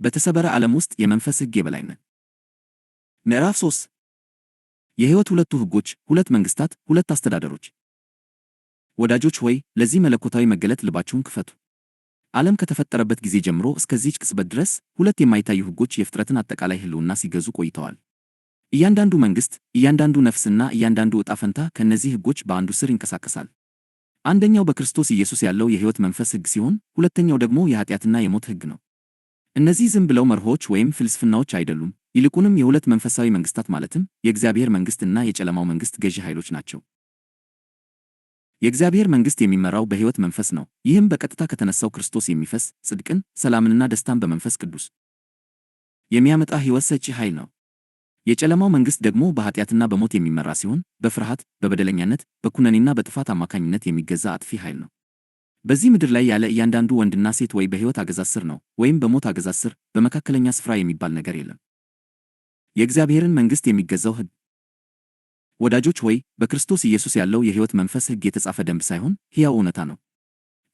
በተሰበረ ዓለም ውስጥ የመንፈስ ሕግ የበላይነት። ምዕራፍ 3 የሕይወት ሁለቱ ሕጎች፣ ሁለት መንግሥታት፣ ሁለት አስተዳደሮች። ወዳጆች ሆይ ለዚህ መለኮታዊ መገለጥ ልባችሁን ክፈቱ። ዓለም ከተፈጠረበት ጊዜ ጀምሮ እስከዚህች ቅጽበት ድረስ ሁለት የማይታዩ ሕጎች የፍጥረትን አጠቃላይ ሕልውና ሲገዙ ቆይተዋል። እያንዳንዱ መንግሥት፣ እያንዳንዱ ነፍስና እያንዳንዱ ዕጣ ፈንታ ከእነዚህ ሕጎች በአንዱ ስር ይንቀሳቀሳል። አንደኛው በክርስቶስ ኢየሱስ ያለው የሕይወት መንፈስ ሕግ ሲሆን፣ ሁለተኛው ደግሞ የኃጢአትና የሞት ሕግ ነው። እነዚህ ዝም ብለው መርሆች ወይም ፍልስፍናዎች አይደሉም፤ ይልቁንም የሁለት መንፈሳዊ መንግሥታት ማለትም የእግዚአብሔር መንግሥትና የጨለማው መንግሥት ገዢ ኃይሎች ናቸው። የእግዚአብሔር መንግሥት የሚመራው በሕይወት መንፈስ ነው። ይህም በቀጥታ ከተነሳው ክርስቶስ የሚፈስ ጽድቅን፣ ሰላምንና ደስታን በመንፈስ ቅዱስ የሚያመጣ ሕይወት ሰጪ ኃይል ነው። የጨለማው መንግሥት ደግሞ በኃጢአትና በሞት የሚመራ ሲሆን፣ በፍርሃት፣ በበደለኛነት፣ በኩነኔና በጥፋት አማካኝነት የሚገዛ አጥፊ ኃይል ነው። በዚህ ምድር ላይ ያለ እያንዳንዱ ወንድና ሴት ወይ በሕይወት አገዛዝ ስር ነው ወይም በሞት አገዛዝ ስር፣ በመካከለኛ ስፍራ የሚባል ነገር የለም። የእግዚአብሔርን መንግሥት የሚገዛው ሕግ። ወዳጆች ሆይ በክርስቶስ ኢየሱስ ያለው የሕይወት መንፈስ ሕግ የተጻፈ ደንብ ሳይሆን ሕያው እውነታ ነው።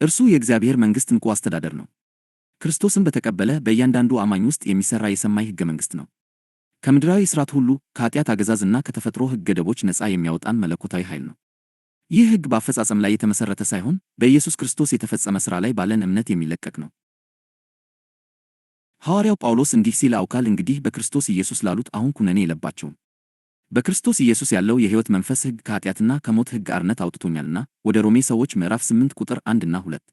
እርሱ የእግዚአብሔር መንግሥት ዕንቁ አስተዳደር ነው። ክርስቶስን በተቀበለ በእያንዳንዱ አማኝ ውስጥ የሚሠራ የሰማይ ሕገ መንግሥት ነው። ከምድራዊ ሥርዓት ሁሉ፣ ከኃጢአት አገዛዝና ከተፈጥሮ ሕግ ገደቦች ነፃ የሚያወጣን መለኮታዊ ኃይል ነው። ይህ ሕግ በአፈጻጸም ላይ የተመሠረተ ሳይሆን በኢየሱስ ክርስቶስ የተፈጸመ ሥራ ላይ ባለን እምነት የሚለቀቅ ነው። ሐዋርያው ጳውሎስ እንዲህ ሲል አውቃል፣ እንግዲህ በክርስቶስ ኢየሱስ ላሉት አሁን ኩነኔ የለባቸውም። በክርስቶስ ኢየሱስ ያለው የሕይወት መንፈስ ሕግ ከኃጢአትና ከሞት ሕግ አርነት አውጥቶኛልና። ወደ ሮሜ ሰዎች ምዕራፍ 8 ቁጥር 1 እና 2።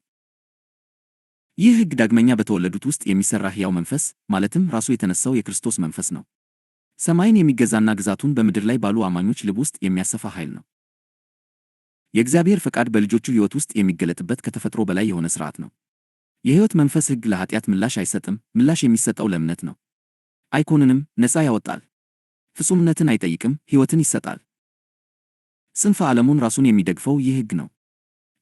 ይህ ሕግ ዳግመኛ በተወለዱት ውስጥ የሚሠራ ሕያው መንፈስ ማለትም ራሱ የተነሳው የክርስቶስ መንፈስ ነው። ሰማይን የሚገዛና ግዛቱን በምድር ላይ ባሉ አማኞች ልብ ውስጥ የሚያሰፋ ኃይል ነው። የእግዚአብሔር ፈቃድ በልጆቹ ሕይወት ውስጥ የሚገለጥበት ከተፈጥሮ በላይ የሆነ ሥርዓት ነው። የሕይወት መንፈስ ሕግ ለኃጢአት ምላሽ አይሰጥም፤ ምላሽ የሚሰጠው ለእምነት ነው። አይኮንንም፣ ነፃ ያወጣል። ፍጹምነትን አይጠይቅም፣ ሕይወትን ይሰጣል። ጽንፈ ዓለሙን ራሱን የሚደግፈው ይህ ሕግ ነው።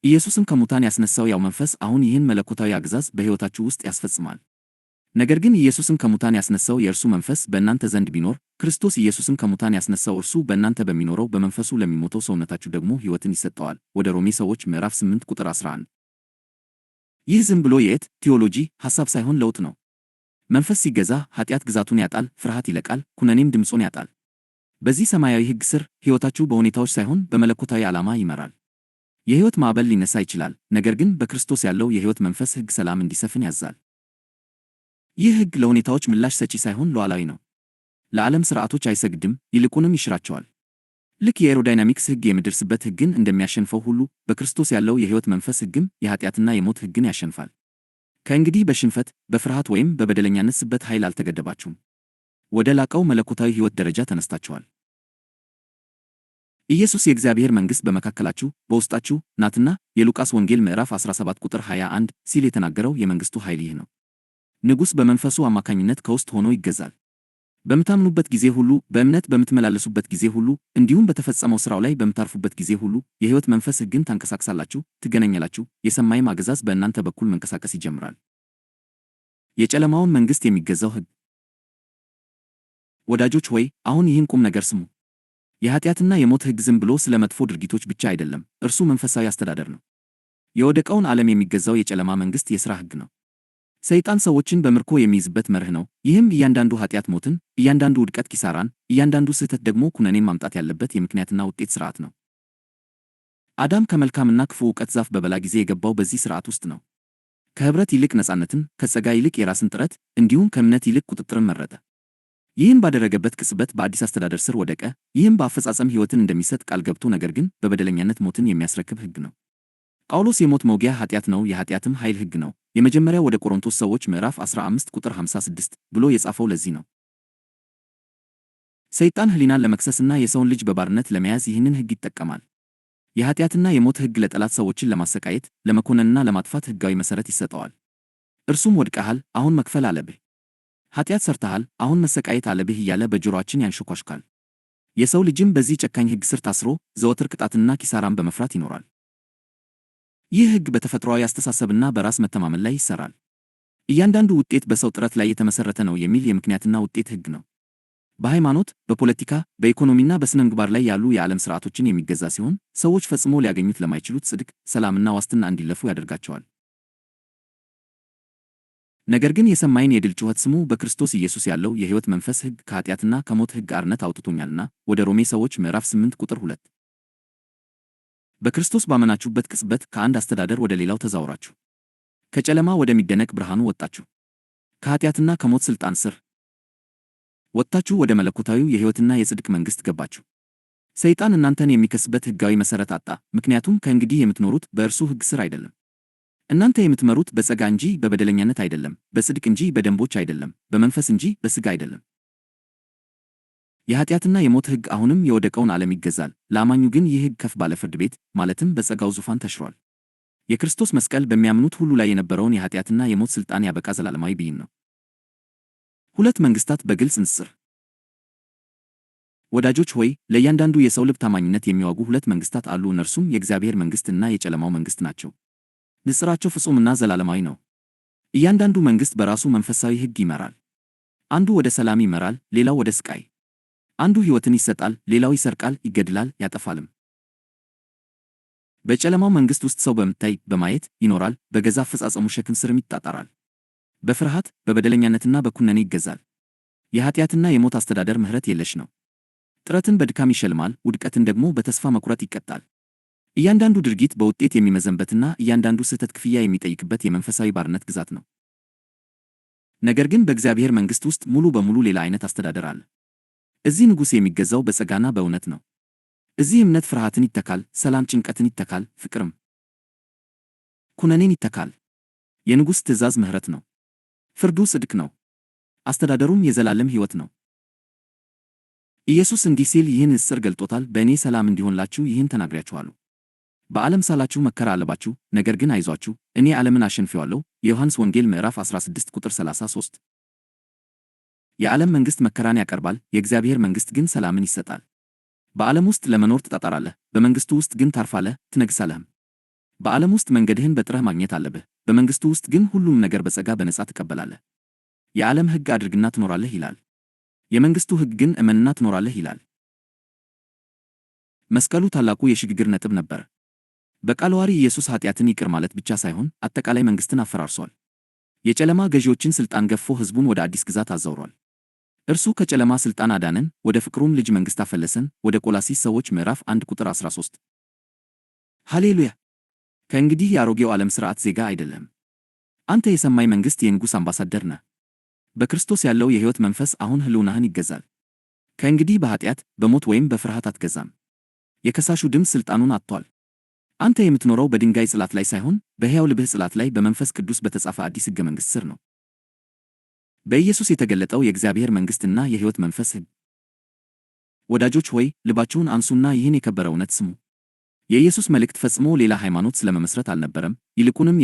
ኢየሱስም ከሙታን ያስነሳው ያው መንፈስ አሁን ይህን መለኮታዊ አገዛዝ በሕይወታችሁ ውስጥ ያስፈጽማል። ነገር ግን ኢየሱስም ከሙታን ያስነሳው የእርሱ መንፈስ በእናንተ ዘንድ ቢኖር፣ ክርስቶስ ኢየሱስም ከሙታን ያስነሳው እርሱ በእናንተ በሚኖረው በመንፈሱ ለሚሞተው ሰውነታችሁ ደግሞ ሕይወትን ይሰጠዋል። ወደ ሮሜ ሰዎች ምዕራፍ 8 ቁጥር 11። ይህ ዝም ብሎ ቲዎሎጂ ሐሳብ ሳይሆን ለውጥ ነው። መንፈስ ሲገዛ ኃጢአት ግዛቱን ያጣል፣ ፍርሃት ይለቃል፣ ኩነኔም ድምፁን ያጣል። በዚህ ሰማያዊ ሕግ ስር ሕይወታችሁ በሁኔታዎች ሳይሆን በመለኮታዊ ዓላማ ይመራል። የሕይወት ማዕበል ሊነሳ ይችላል፣ ነገር ግን በክርስቶስ ያለው የሕይወት መንፈስ ሕግ ሰላም እንዲሰፍን ያዛል። ይህ ሕግ ለሁኔታዎች ምላሽ ሰጪ ሳይሆን ሉዓላዊ ነው። ለዓለም ሥርዓቶች አይሰግድም፣ ይልቁንም ይሽራቸዋል። ልክ የኤሮዳይናሚክስ ሕግ የምድር ስበት ሕግን እንደሚያሸንፈው ሁሉ በክርስቶስ ያለው የሕይወት መንፈስ ሕግም የኃጢአትና የሞት ሕግን ያሸንፋል። ከእንግዲህ በሽንፈት፣ በፍርሃት ወይም በበደለኛነት ስበት ኃይል አልተገደባችሁም። ወደ ላቀው መለኮታዊ ሕይወት ደረጃ ተነስታችኋል። ኢየሱስ የእግዚአብሔር መንግሥት በመካከላችሁ በውስጣችሁ ናትና የሉቃስ ወንጌል ምዕራፍ 17 ቁጥር 21 ሲል የተናገረው የመንግሥቱ ኃይል ይህ ነው። ንጉሥ በመንፈሱ አማካኝነት ከውስጥ ሆኖ ይገዛል። በምታምኑበት ጊዜ ሁሉ፣ በእምነት በምትመላለሱበት ጊዜ ሁሉ፣ እንዲሁም በተፈጸመው ሥራው ላይ በምታርፉበት ጊዜ ሁሉ የሕይወት መንፈስ ሕግን ታንቀሳቅሳላችሁ፣ ትገናኛላችሁ። የሰማይም አገዛዝ በእናንተ በኩል መንቀሳቀስ ይጀምራል። የጨለማውን መንግሥት የሚገዛው ሕግ። ወዳጆች ሆይ አሁን ይህን ቁም ነገር ስሙ። የኃጢአትና የሞት ሕግ ዝም ብሎ ስለ መጥፎ ድርጊቶች ብቻ አይደለም፣ እርሱ መንፈሳዊ አስተዳደር ነው። የወደቀውን ዓለም የሚገዛው የጨለማ መንግሥት የሥራ ሕግ ነው። ሰይጣን ሰዎችን በምርኮ የሚይዝበት መርህ ነው። ይህም እያንዳንዱ ኃጢአት ሞትን፣ እያንዳንዱ ውድቀት ኪሳራን፣ እያንዳንዱ ስህተት ደግሞ ኩነኔን ማምጣት ያለበት የምክንያትና ውጤት ሥርዓት ነው። አዳም ከመልካምና ክፉ ዕውቀት ዛፍ በበላ ጊዜ የገባው በዚህ ሥርዓት ውስጥ ነው። ከኅብረት ይልቅ ነፃነትን፣ ከጸጋ ይልቅ የራስን ጥረት፣ እንዲሁም ከእምነት ይልቅ ቁጥጥርን መረጠ። ይህን ባደረገበት ቅጽበት በአዲስ አስተዳደር ስር ወደቀ። ይህም በአፈጻጸም ሕይወትን እንደሚሰጥ ቃል ገብቶ ነገር ግን በበደለኛነት ሞትን የሚያስረክብ ሕግ ነው። ጳውሎስ የሞት መውጊያ ኃጢአት ነው፣ የኃጢአትም ኃይል ሕግ ነው። የመጀመሪያው ወደ ቆሮንቶስ ሰዎች ምዕራፍ 15 ቁጥር 56 ብሎ የጻፈው ለዚህ ነው። ሰይጣን ሕሊናን ለመክሰስና የሰውን ልጅ በባርነት ለመያዝ ይህንን ሕግ ይጠቀማል። የኃጢአትና የሞት ሕግ ለጠላት ሰዎችን ለማሰቃየት፣ ለመኮነንና ለማጥፋት ሕጋዊ መሠረት ይሰጠዋል። እርሱም ወድቀሃል፣ አሁን መክፈል አለብህ፣ ኃጢአት ሰርተሃል፣ አሁን መሰቃየት አለብህ እያለ በጆሮአችን ያንሾኳሽካል። የሰው ልጅም በዚህ ጨካኝ ሕግ ስር ታስሮ ዘወትር ቅጣትና ኪሳራን በመፍራት ይኖራል። ይህ ሕግ በተፈጥሯዊ አስተሳሰብና በራስ መተማመን ላይ ይሠራል። እያንዳንዱ ውጤት በሰው ጥረት ላይ የተመሠረተ ነው የሚል የምክንያትና ውጤት ሕግ ነው። በሃይማኖት፣ በፖለቲካ፣ በኢኮኖሚና በሥነ ምግባር ላይ ያሉ የዓለም ሥርዓቶችን የሚገዛ ሲሆን ሰዎች ፈጽሞ ሊያገኙት ለማይችሉት ጽድቅ፣ ሰላምና ዋስትና እንዲለፉ ያደርጋቸዋል። ነገር ግን የሰማይን የድል ጩኸት ስሙ። በክርስቶስ ኢየሱስ ያለው የሕይወት መንፈስ ሕግ ከኃጢአትና ከሞት ሕግ አርነት አውጥቶኛልና። ወደ ሮሜ ሰዎች ምዕራፍ 8 ቁጥር 2። በክርስቶስ ባመናችሁበት ቅጽበት ከአንድ አስተዳደር ወደ ሌላው ተዛውራችሁ፣ ከጨለማ ወደሚደነቅ ብርሃኑ ወጣችሁ። ከኃጢአትና ከሞት ሥልጣን ስር ወጥታችሁ ወደ መለኮታዊው የሕይወትና የጽድቅ መንግሥት ገባችሁ። ሰይጣን እናንተን የሚከስበት ሕጋዊ መሠረት አጣ፣ ምክንያቱም ከእንግዲህ የምትኖሩት በእርሱ ሕግ ሥር አይደለም። እናንተ የምትመሩት በጸጋ እንጂ በበደለኛነት አይደለም፣ በጽድቅ እንጂ በደንቦች አይደለም፣ በመንፈስ እንጂ በሥጋ አይደለም። የኃጢአትና የሞት ሕግ አሁንም የወደቀውን ዓለም ይገዛል። ለአማኙ ግን ይህ ሕግ ከፍ ባለ ፍርድ ቤት ማለትም በጸጋው ዙፋን ተሽሯል። የክርስቶስ መስቀል በሚያምኑት ሁሉ ላይ የነበረውን የኃጢአትና የሞት ሥልጣን ያበቃ ዘላለማዊ ብይን ነው። ሁለት መንግሥታት በግልጽ ንጽጽር። ወዳጆች ሆይ፣ ለእያንዳንዱ የሰው ልብ ታማኝነት የሚዋጉ ሁለት መንግሥታት አሉ። እነርሱም የእግዚአብሔር መንግሥትና የጨለማው መንግሥት ናቸው። ንጽራቸው ፍጹምና ዘላለማዊ ነው። እያንዳንዱ መንግሥት በራሱ መንፈሳዊ ሕግ ይመራል። አንዱ ወደ ሰላም ይመራል፣ ሌላው ወደ ሥቃይ። አንዱ ሕይወትን ይሰጣል፣ ሌላው ይሰርቃል፣ ይገድላል፣ ያጠፋልም። በጨለማው መንግሥት ውስጥ ሰው በማየት ይኖራል፣ በገዛ አፈጻጸሙ ሸክም ስርም ይጣጣራል። በፍርሃት በበደለኛነትና በኩነኔ ይገዛል። የኃጢአትና የሞት አስተዳደር ምሕረት የለሽ ነው። ጥረትን በድካም ይሸልማል፣ ውድቀትን ደግሞ በተስፋ መቁረጥ ይቀጣል። እያንዳንዱ ድርጊት በውጤት የሚመዘንበትና እያንዳንዱ ስህተት ክፍያ የሚጠይቅበት የመንፈሳዊ ባርነት ግዛት ነው። ነገር ግን በእግዚአብሔር መንግሥት ውስጥ ሙሉ በሙሉ ሌላ አይነት አስተዳደር አለ። እዚህ ንጉሥ የሚገዛው በጸጋና በእውነት ነው። እዚህ እምነት ፍርሃትን ይተካል፣ ሰላም ጭንቀትን ይተካል፣ ፍቅርም ኩነኔን ይተካል። የንጉሥ ትእዛዝ ምሕረት ነው። ፍርዱ ጽድቅ ነው። አስተዳደሩም የዘላለም ሕይወት ነው። ኢየሱስ እንዲህ ሲል ይህን ንጽጽር ገልጦታል። በእኔ ሰላም እንዲሆንላችሁ ይህን ተናግሬያችኋለሁ። በዓለም ሳላችሁ መከራ አለባችሁ፣ ነገር ግን አይዟችሁ፣ እኔ ዓለምን አሸንፌዋለሁ። የዮሐንስ ወንጌል ምዕራፍ 16 ቁጥር 33። የዓለም መንግሥት መከራን ያቀርባል፣ የእግዚአብሔር መንግሥት ግን ሰላምን ይሰጣል። በዓለም ውስጥ ለመኖር ትጣጣራለህ፣ በመንግሥቱ ውስጥ ግን ታርፋለህ፣ ትነግሣለህም። በዓለም ውስጥ መንገድህን በጥረህ ማግኘት አለብህ፣ በመንግሥቱ ውስጥ ግን ሁሉም ነገር በጸጋ በነጻ ትቀበላለህ። የዓለም ሕግ አድርግና ትኖራለህ ይላል። የመንግሥቱ ሕግ ግን እመንና ትኖራለህ ይላል። መስቀሉ ታላቁ የሽግግር ነጥብ ነበር። በቃልዋሪ ኢየሱስ ኃጢአትን ይቅር ማለት ብቻ ሳይሆን አጠቃላይ መንግሥትን አፈራርሷል። የጨለማ ገዢዎችን ሥልጣን ገፎ ሕዝቡን ወደ አዲስ ግዛት አዛውሯል። እርሱ ከጨለማ ሥልጣን አዳነን፣ ወደ ፍቅሩም ልጅ መንግሥት አፈለሰን። ወደ ቆላስይስ ሰዎች ምዕራፍ 1 ቁጥር 13። ሃሌሉያ! ከእንግዲህ የአሮጌው ዓለም ሥርዓት ዜጋ አይደለም። አንተ የሰማይ መንግሥት የንጉሥ አምባሳደር ነህ። በክርስቶስ ያለው የሕይወት መንፈስ አሁን ሕልውናህን ይገዛል። ከእንግዲህ በኃጢአት በሞት ወይም በፍርሃት አትገዛም። የከሳሹ ድምፅ ሥልጣኑን አጥቷል። አንተ የምትኖረው በድንጋይ ጽላት ላይ ሳይሆን በሕያው ልብህ ጽላት ላይ በመንፈስ ቅዱስ በተጻፈ አዲስ ሕገ መንግሥት ስር ነው። በኢየሱስ የተገለጠው የእግዚአብሔር መንግሥትና የሕይወት መንፈስ ሕግ። ወዳጆች ሆይ፣ ልባችሁን አንሱና ይህን የከበረ እውነት ስሙ። የኢየሱስ መልእክት ፈጽሞ ሌላ ሃይማኖት ስለመመስረት አልነበረም። ይልቁንም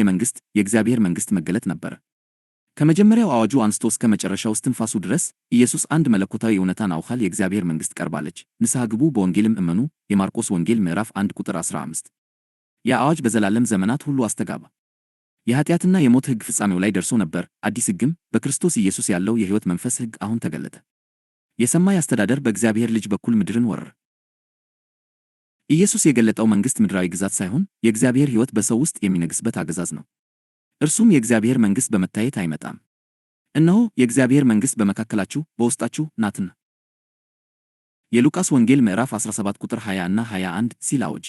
የእግዚአብሔር መንግሥት መገለጥ ነበረ። ከመጀመሪያው አዋጁ አንስቶ እስከ መጨረሻው እስትንፋሱ ድረስ ኢየሱስ አንድ መለኮታዊ እውነታን አውጇል። የእግዚአብሔር መንግሥት ቀርባለች፣ ንስሐ ግቡ፣ በወንጌልም እመኑ። የማርቆስ ወንጌል ምዕራፍ 1 ቁጥር 15። ያ አዋጅ በዘላለም ዘመናት ሁሉ አስተጋባ። የኃጢአትና የሞት ሕግ ፍጻሜው ላይ ደርሶ ነበር። አዲስ ሕግም በክርስቶስ ኢየሱስ ያለው የሕይወት መንፈስ ሕግ አሁን ተገለጠ። የሰማይ አስተዳደር በእግዚአብሔር ልጅ በኩል ምድርን ወረረ። ኢየሱስ የገለጠው መንግሥት ምድራዊ ግዛት ሳይሆን የእግዚአብሔር ሕይወት በሰው ውስጥ የሚነግሥበት አገዛዝ ነው። እርሱም የእግዚአብሔር መንግሥት በመታየት አይመጣም። እነሆ የእግዚአብሔር መንግሥት በመካከላችሁ በውስጣችሁ ናትና። የሉቃስ ወንጌል ምዕራፍ 17 ቁጥር 20 እና 21 ሲል አወጀ።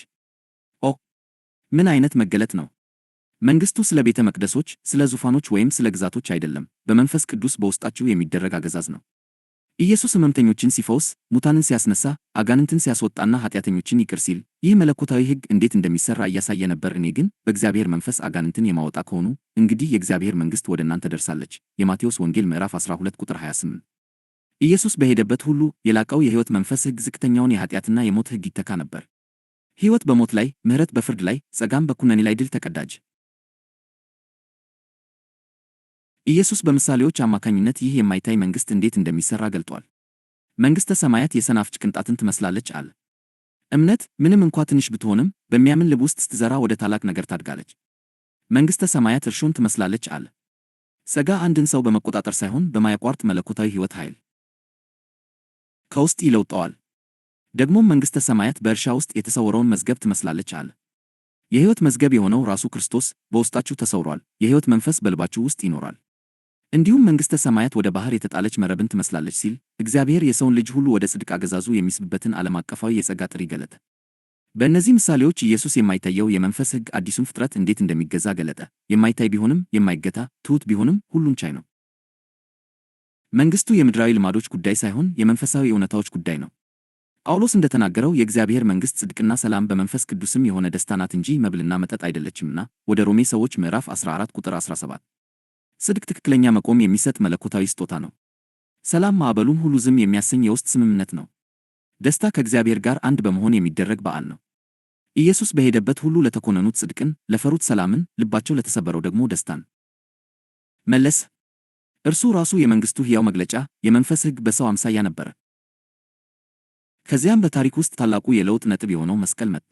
ኦ ምን አይነት መገለጥ ነው! መንግሥቱ ስለ ቤተ መቅደሶች፣ ስለ ዙፋኖች ወይም ስለ ግዛቶች አይደለም። በመንፈስ ቅዱስ በውስጣችሁ የሚደረግ አገዛዝ ነው። ኢየሱስ ሕመምተኞችን ሲፈውስ፣ ሙታንን ሲያስነሳ፣ አጋንንትን ሲያስወጣና ኃጢአተኞችን ይቅር ሲል ይህ መለኮታዊ ሕግ እንዴት እንደሚሠራ እያሳየ ነበር። እኔ ግን በእግዚአብሔር መንፈስ አጋንንትን የማወጣ ከሆኑ እንግዲህ የእግዚአብሔር መንግሥት ወደ እናንተ ደርሳለች። የማቴዎስ ወንጌል ምዕራፍ 12 ቁጥር 28። ኢየሱስ በሄደበት ሁሉ የላቀው የሕይወት መንፈስ ሕግ ዝቅተኛውን የኃጢአትና የሞት ሕግ ይተካ ነበር። ሕይወት በሞት ላይ፣ ምሕረት በፍርድ ላይ፣ ጸጋም በኩነኔ ላይ ድል ተቀዳጀ። ኢየሱስ በምሳሌዎች አማካኝነት ይህ የማይታይ መንግሥት እንዴት እንደሚሠራ ገልጧል። መንግሥተ ሰማያት የሰናፍጭ ቅንጣትን ትመስላለች አለ። እምነት ምንም እንኳ ትንሽ ብትሆንም በሚያምን ልብ ውስጥ ስትዘራ ወደ ታላቅ ነገር ታድጋለች። መንግሥተ ሰማያት እርሾን ትመስላለች አለ። ጸጋ አንድን ሰው በመቆጣጠር ሳይሆን በማያቋርጥ መለኮታዊ ሕይወት ኃይል ከውስጥ ይለውጠዋል። ደግሞም መንግሥተ ሰማያት በእርሻ ውስጥ የተሰወረውን መዝገብ ትመስላለች አለ። የሕይወት መዝገብ የሆነው ራሱ ክርስቶስ በውስጣችሁ ተሰውሯል። የሕይወት መንፈስ በልባችሁ ውስጥ ይኖራል። እንዲሁም መንግሥተ ሰማያት ወደ ባሕር የተጣለች መረብን ትመስላለች ሲል እግዚአብሔር የሰውን ልጅ ሁሉ ወደ ጽድቅ አገዛዙ የሚስብበትን ዓለም አቀፋዊ የጸጋ ጥሪ ገለጠ። በእነዚህ ምሳሌዎች ኢየሱስ የማይታየው የመንፈስ ሕግ አዲሱን ፍጥረት እንዴት እንደሚገዛ ገለጠ። የማይታይ ቢሆንም የማይገታ፣ ትሑት ቢሆንም ሁሉን ቻይ ነው። መንግሥቱ የምድራዊ ልማዶች ጉዳይ ሳይሆን የመንፈሳዊ እውነታዎች ጉዳይ ነው። ጳውሎስ እንደተናገረው የእግዚአብሔር መንግሥት ጽድቅና ሰላም በመንፈስ ቅዱስም የሆነ ደስታ ናት እንጂ መብልና መጠጥ አይደለችምና ወደ ሮሜ ሰዎች ምዕራፍ 14 ቁጥር 17። ጽድቅ ትክክለኛ መቆም የሚሰጥ መለኮታዊ ስጦታ ነው። ሰላም ማዕበሉን ሁሉ ዝም የሚያሰኝ የውስጥ ስምምነት ነው። ደስታ ከእግዚአብሔር ጋር አንድ በመሆን የሚደረግ በዓል ነው። ኢየሱስ በሄደበት ሁሉ ለተኮነኑት ጽድቅን፣ ለፈሩት ሰላምን፣ ልባቸው ለተሰበረው ደግሞ ደስታን መለሰ። እርሱ ራሱ የመንግሥቱ ሕያው መግለጫ፣ የመንፈስ ሕግ በሰው አምሳያ ነበረ። ከዚያም በታሪክ ውስጥ ታላቁ የለውጥ ነጥብ የሆነው መስቀል መጣ።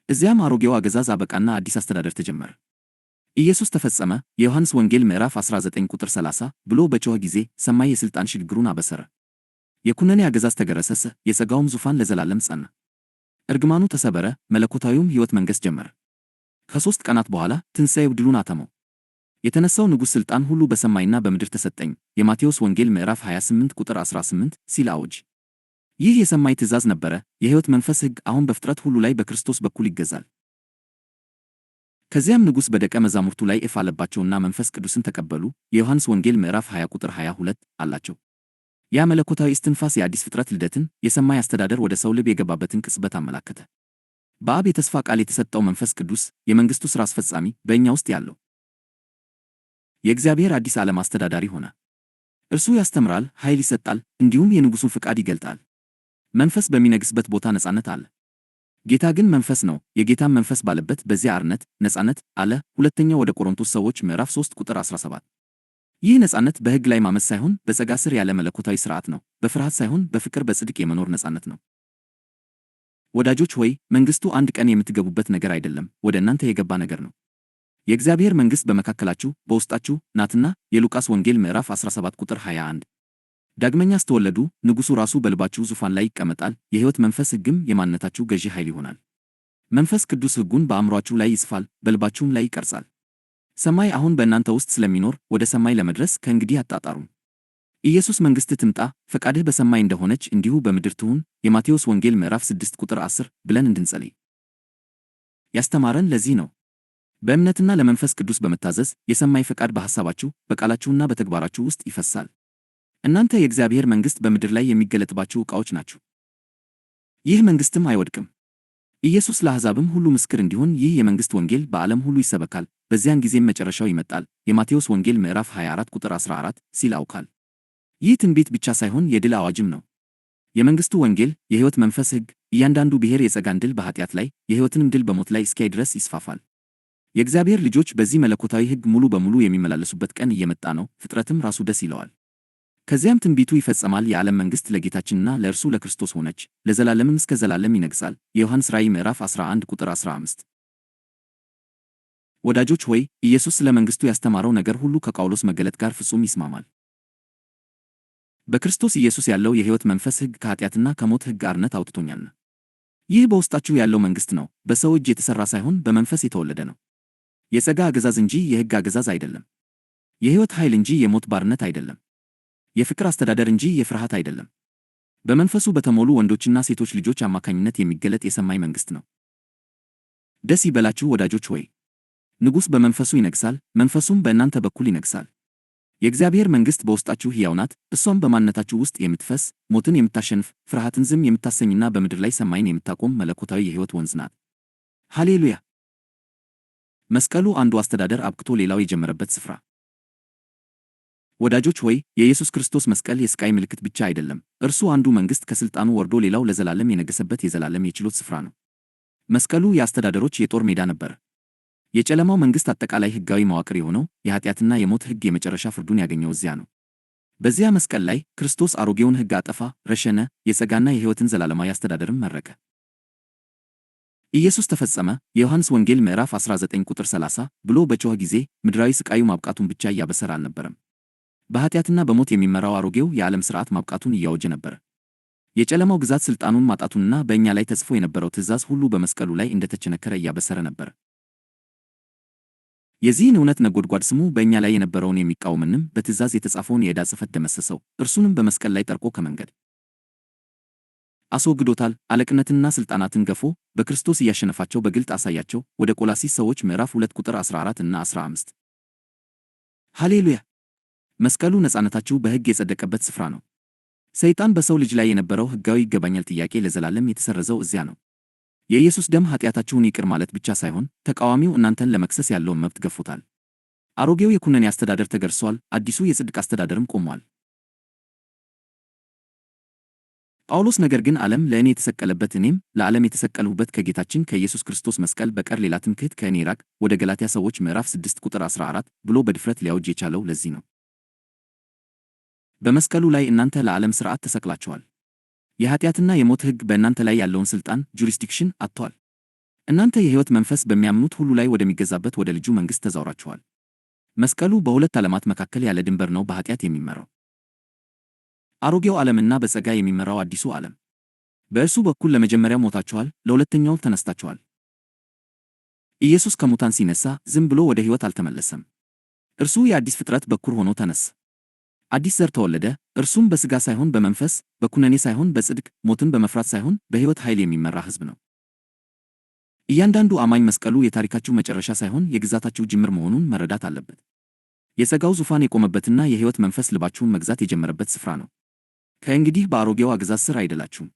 እዚያም አሮጌው አገዛዝ አበቃና አዲስ አስተዳደር ተጀመረ። ኢየሱስ ተፈጸመ፣ የዮሐንስ ወንጌል ምዕራፍ 19 ቁጥር 30 ብሎ በጮኸ ጊዜ ሰማይ የሥልጣን ሽግግሩን አበሰረ። የኩነኔ አገዛዝ ተገረሰሰ፣ የጸጋውም ዙፋን ለዘላለም ጸና። እርግማኑ ተሰበረ፣ መለኮታዊውም ሕይወት መንገሥ ጀመረ። ከሦስት ቀናት በኋላ ትንሣኤው ድሉን አተመው። የተነሳው ንጉሥ ሥልጣን ሁሉ በሰማይና በምድር ተሰጠኝ፣ የማቴዎስ ወንጌል ምዕራፍ 28 ቁጥር 18 ሲል አወጀ። ይህ የሰማይ ትእዛዝ ነበረ። የሕይወት መንፈስ ሕግ አሁን በፍጥረት ሁሉ ላይ በክርስቶስ በኩል ይገዛል። ከዚያም ንጉሥ በደቀ መዛሙርቱ ላይ እፍ አለባቸውና መንፈስ ቅዱስን ተቀበሉ። የዮሐንስ ወንጌል ምዕራፍ 20 ቁጥር 22 አላቸው። ያ መለኮታዊ እስትንፋስ የአዲስ ፍጥረት ልደትን፣ የሰማይ አስተዳደር ወደ ሰው ልብ የገባበትን ቅጽበት አመላከተ። በአብ የተስፋ ቃል የተሰጠው መንፈስ ቅዱስ የመንግሥቱ ሥራ አስፈጻሚ በእኛ ውስጥ ያለው የእግዚአብሔር አዲስ ዓለም አስተዳዳሪ ሆነ። እርሱ ያስተምራል፣ ኃይል ይሰጣል፣ እንዲሁም የንጉሡን ፍቃድ ይገልጣል። መንፈስ በሚነግሥበት ቦታ ነጻነት አለ። ጌታ ግን መንፈስ ነው፣ የጌታም መንፈስ ባለበት በዚያ አርነት፣ ነጻነት አለ። ሁለተኛው ወደ ቆሮንቶስ ሰዎች ምዕራፍ 3 ቁጥር 17። ይህ ነጻነት በሕግ ላይ ማመፅ ሳይሆን በጸጋ ስር ያለ መለኮታዊ ሥርዓት ነው። በፍርሃት ሳይሆን በፍቅር በጽድቅ የመኖር ነጻነት ነው። ወዳጆች ሆይ መንግሥቱ አንድ ቀን የምትገቡበት ነገር አይደለም፣ ወደ እናንተ የገባ ነገር ነው። የእግዚአብሔር መንግሥት በመካከላችሁ በውስጣችሁ ናትና። የሉቃስ ወንጌል ምዕራፍ 17 ቁጥር 21። ዳግመኛ ስትወለዱ ንጉሡ ራሱ በልባችሁ ዙፋን ላይ ይቀመጣል። የሕይወት መንፈስ ሕግም የማንነታችሁ ገዢ ኃይል ይሆናል። መንፈስ ቅዱስ ሕጉን በአእምሮአችሁ ላይ ይጽፋል፣ በልባችሁም ላይ ይቀርጻል። ሰማይ አሁን በእናንተ ውስጥ ስለሚኖር ወደ ሰማይ ለመድረስ ከእንግዲህ አጣጣሩም። ኢየሱስ መንግሥትህ ትምጣ፣ ፈቃድህ በሰማይ እንደሆነች እንዲሁ በምድር ትሁን። የማቴዎስ ወንጌል ምዕራፍ 6 ቁጥር 10 ብለን እንድንጸልይ ያስተማረን ለዚህ ነው። በእምነትና ለመንፈስ ቅዱስ በመታዘዝ የሰማይ ፈቃድ በሐሳባችሁ በቃላችሁና በተግባራችሁ ውስጥ ይፈሳል። እናንተ የእግዚአብሔር መንግሥት በምድር ላይ የሚገለጥባችሁ ዕቃዎች ናችሁ። ይህ መንግሥትም አይወድቅም። ኢየሱስ ለአሕዛብም ሁሉ ምስክር እንዲሆን ይህ የመንግሥት ወንጌል በዓለም ሁሉ ይሰበካል፣ በዚያን ጊዜም መጨረሻው ይመጣል። የማቴዎስ ወንጌል ምዕራፍ 24 ቁጥር 14 ሲል አውቃል። ይህ ትንቢት ብቻ ሳይሆን የድል አዋጅም ነው። የመንግሥቱ ወንጌል የሕይወት መንፈስ ሕግ እያንዳንዱ ብሔር የጸጋን ድል በኃጢአት ላይ የሕይወትንም ድል በሞት ላይ እስኪያይ ድረስ ይስፋፋል። የእግዚአብሔር ልጆች በዚህ መለኮታዊ ሕግ ሙሉ በሙሉ የሚመላለሱበት ቀን እየመጣ ነው። ፍጥረትም ራሱ ደስ ይለዋል። ከዚያም ትንቢቱ ይፈጸማል። የዓለም መንግሥት ለጌታችንና ለእርሱ ለክርስቶስ ሆነች፣ ለዘላለምም እስከ ዘላለም ይነግሣል። የዮሐንስ ራእይ ምዕራፍ 11 ቁጥር 15። ወዳጆች ሆይ ኢየሱስ ስለ መንግሥቱ ያስተማረው ነገር ሁሉ ከጳውሎስ መገለጥ ጋር ፍጹም ይስማማል። በክርስቶስ ኢየሱስ ያለው የሕይወት መንፈስ ሕግ ከኃጢአትና ከሞት ሕግ አርነት አውጥቶኛልና። ይህ በውስጣችሁ ያለው መንግሥት ነው። በሰው እጅ የተሠራ ሳይሆን በመንፈስ የተወለደ ነው። የጸጋ አገዛዝ እንጂ የሕግ አገዛዝ አይደለም። የሕይወት ኃይል እንጂ የሞት ባርነት አይደለም። የፍቅር አስተዳደር እንጂ የፍርሃት አይደለም። በመንፈሱ በተሞሉ ወንዶችና ሴቶች ልጆች አማካኝነት የሚገለጥ የሰማይ መንግሥት ነው። ደስ ይበላችሁ ወዳጆች ሆይ፣ ንጉሥ በመንፈሱ ይነግሣል፣ መንፈሱም በእናንተ በኩል ይነግሣል። የእግዚአብሔር መንግሥት በውስጣችሁ ሕያው ናት። እሷም በማንነታችሁ ውስጥ የምትፈስ፣ ሞትን የምታሸንፍ፣ ፍርሃትን ዝም የምታሰኝና በምድር ላይ ሰማይን የምታቆም መለኮታዊ የሕይወት ወንዝ ናት። ሃሌሉያ! መስቀሉ አንዱ አስተዳደር አብቅቶ ሌላው የጀመረበት ስፍራ። ወዳጆች ሆይ የኢየሱስ ክርስቶስ መስቀል የሥቃይ ምልክት ብቻ አይደለም። እርሱ አንዱ መንግሥት ከሥልጣኑ ወርዶ ሌላው ለዘላለም የነገሰበት የዘላለም የችሎት ስፍራ ነው። መስቀሉ የአስተዳደሮች የጦር ሜዳ ነበር። የጨለማው መንግሥት አጠቃላይ ሕጋዊ መዋቅር የሆነው የኃጢአትና የሞት ሕግ የመጨረሻ ፍርዱን ያገኘው እዚያ ነው። በዚያ መስቀል ላይ ክርስቶስ አሮጌውን ሕግ አጠፋ፣ ረሸነ፣ የጸጋና የሕይወትን ዘላለማዊ አስተዳደርም መረቀ። ኢየሱስ ተፈጸመ፣ የዮሐንስ ወንጌል ምዕራፍ 19 ቁጥር 30 ብሎ በጮኸ ጊዜ ምድራዊ ሥቃዩ ማብቃቱን ብቻ እያበሰረ አልነበረም። በኃጢአትና በሞት የሚመራው አሮጌው የዓለም ሥርዓት ማብቃቱን እያወጀ ነበር። የጨለማው ግዛት ሥልጣኑን ማጣቱንና በእኛ ላይ ተጽፎ የነበረው ትእዛዝ ሁሉ በመስቀሉ ላይ እንደተቸነከረ እያበሰረ ነበር። የዚህን እውነት ነጎድጓድ ስሙ በእኛ ላይ የነበረውን የሚቃወምንም በትእዛዝ የተጻፈውን የዕዳ ጽሕፈት ደመሰሰው፣ እርሱንም በመስቀል ላይ ጠርቆ ከመንገድ አስወግዶታል። አለቅነትንና ሥልጣናትን ገፎ በክርስቶስ እያሸነፋቸው በግልጥ አሳያቸው። ወደ ቆላስይስ ሰዎች ምዕራፍ 2 ቁጥር 14 እና 15። ሃሌሉያ! መስቀሉ ነፃነታችሁ በሕግ የጸደቀበት ስፍራ ነው። ሰይጣን በሰው ልጅ ላይ የነበረው ሕጋዊ ይገባኛል ጥያቄ ለዘላለም የተሰረዘው እዚያ ነው። የኢየሱስ ደም ኃጢአታችሁን ይቅር ማለት ብቻ ሳይሆን ተቃዋሚው እናንተን ለመክሰስ ያለውን መብት ገፎታል። አሮጌው የኩነኔ አስተዳደር ተገርሷል፣ አዲሱ የጽድቅ አስተዳደርም ቆሟል። ጳውሎስ ነገር ግን ዓለም ለእኔ የተሰቀለበት እኔም ለዓለም የተሰቀልሁበት ከጌታችን ከኢየሱስ ክርስቶስ መስቀል በቀር ሌላ ትምክህት ከእኔ ይራቅ ወደ ገላትያ ሰዎች ምዕራፍ 6 ቁጥር 14 ብሎ በድፍረት ሊያውጅ የቻለው ለዚህ ነው። በመስቀሉ ላይ እናንተ ለዓለም ሥርዓት ተሰቅላችኋል። የኃጢአትና የሞት ሕግ በእናንተ ላይ ያለውን ሥልጣን ጁሪስዲክሽን አጥቷል። እናንተ የሕይወት መንፈስ በሚያምኑት ሁሉ ላይ ወደሚገዛበት ወደ ልጁ መንግሥት ተዛውራችኋል። መስቀሉ በሁለት ዓለማት መካከል ያለ ድንበር ነው፣ በኃጢአት የሚመራው አሮጌው ዓለምና በጸጋ የሚመራው አዲሱ ዓለም። በእርሱ በኩል ለመጀመሪያው ሞታችኋል፣ ለሁለተኛው ተነስታችኋል። ኢየሱስ ከሙታን ሲነሳ ዝም ብሎ ወደ ሕይወት አልተመለሰም። እርሱ የአዲስ ፍጥረት በኩር ሆኖ ተነሳ። አዲስ ዘር ተወለደ። እርሱም በሥጋ ሳይሆን በመንፈስ፣ በኩነኔ ሳይሆን በጽድቅ፣ ሞትን በመፍራት ሳይሆን በሕይወት ኃይል የሚመራ ሕዝብ ነው። እያንዳንዱ አማኝ መስቀሉ የታሪካችሁ መጨረሻ ሳይሆን የግዛታችሁ ጅምር መሆኑን መረዳት አለበት። የጸጋው ዙፋን የቆመበትና የሕይወት መንፈስ ልባችሁን መግዛት የጀመረበት ስፍራ ነው። ከእንግዲህ በአሮጌው አገዛዝ ሥር አይደላችሁም።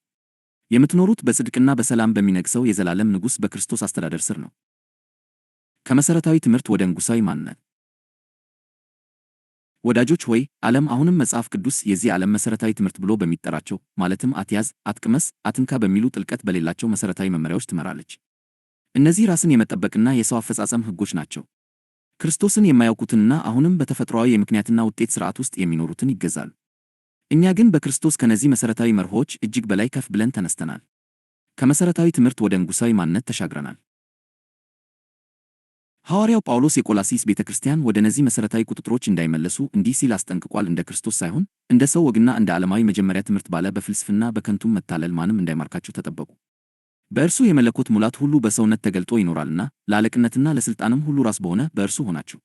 የምትኖሩት በጽድቅና በሰላም በሚነግሠው የዘላለም ንጉሥ በክርስቶስ አስተዳደር ሥር ነው። ከመሠረታዊ ትምህርት ወደ ንጉሣዊ ማንነት። ወዳጆች ሆይ፣ ዓለም አሁንም መጽሐፍ ቅዱስ የዚህ ዓለም መሠረታዊ ትምህርት ብሎ በሚጠራቸው ማለትም አትያዝ፣ አትቅመስ፣ አትንካ በሚሉ ጥልቀት በሌላቸው መሠረታዊ መመሪያዎች ትመራለች። እነዚህ ራስን የመጠበቅና የሰው አፈጻጸም ሕጎች ናቸው። ክርስቶስን የማያውቁትንና አሁንም በተፈጥሯዊ የምክንያትና ውጤት ሥርዓት ውስጥ የሚኖሩትን ይገዛሉ። እኛ ግን በክርስቶስ ከነዚህ መሠረታዊ መርሆች እጅግ በላይ ከፍ ብለን ተነስተናል። ከመሠረታዊ ትምህርት ወደ ንጉሣዊ ማንነት ተሻግረናል። ሐዋርያው ጳውሎስ የቆላስይስ ቤተ ክርስቲያን ወደ እነዚህ መሠረታዊ ቁጥጥሮች እንዳይመለሱ እንዲህ ሲል አስጠንቅቋል። እንደ ክርስቶስ ሳይሆን እንደ ሰው ወግና እንደ ዓለማዊ መጀመሪያ ትምህርት ባለ በፍልስፍና በከንቱም መታለል ማንም እንዳይማርካችሁ ተጠበቁ። በእርሱ የመለኮት ሙላት ሁሉ በሰውነት ተገልጦ ይኖራልና ለአለቅነትና ለሥልጣንም ሁሉ ራስ በሆነ በእርሱ ሆናችሁ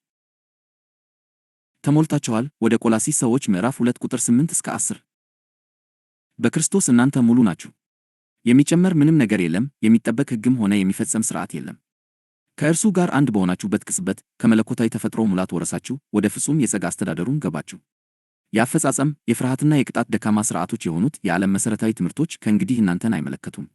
ተሞልታችኋል። ወደ ቆላስይስ ሰዎች ምዕራፍ 2 ቁጥር 8 እስከ 10። በክርስቶስ እናንተ ሙሉ ናችሁ። የሚጨመር ምንም ነገር የለም፣ የሚጠበቅ ሕግም ሆነ የሚፈጸም ሥርዓት የለም። ከእርሱ ጋር አንድ በሆናችሁበት ቅጽበት ከመለኮታዊ ተፈጥሮ ሙላት ወረሳችሁ፣ ወደ ፍጹም የጸጋ አስተዳደሩን ገባችሁ። የአፈጻጸም የፍርሃትና የቅጣት ደካማ ሥርዓቶች የሆኑት የዓለም መሠረታዊ ትምህርቶች ከእንግዲህ እናንተን አይመለከቱም።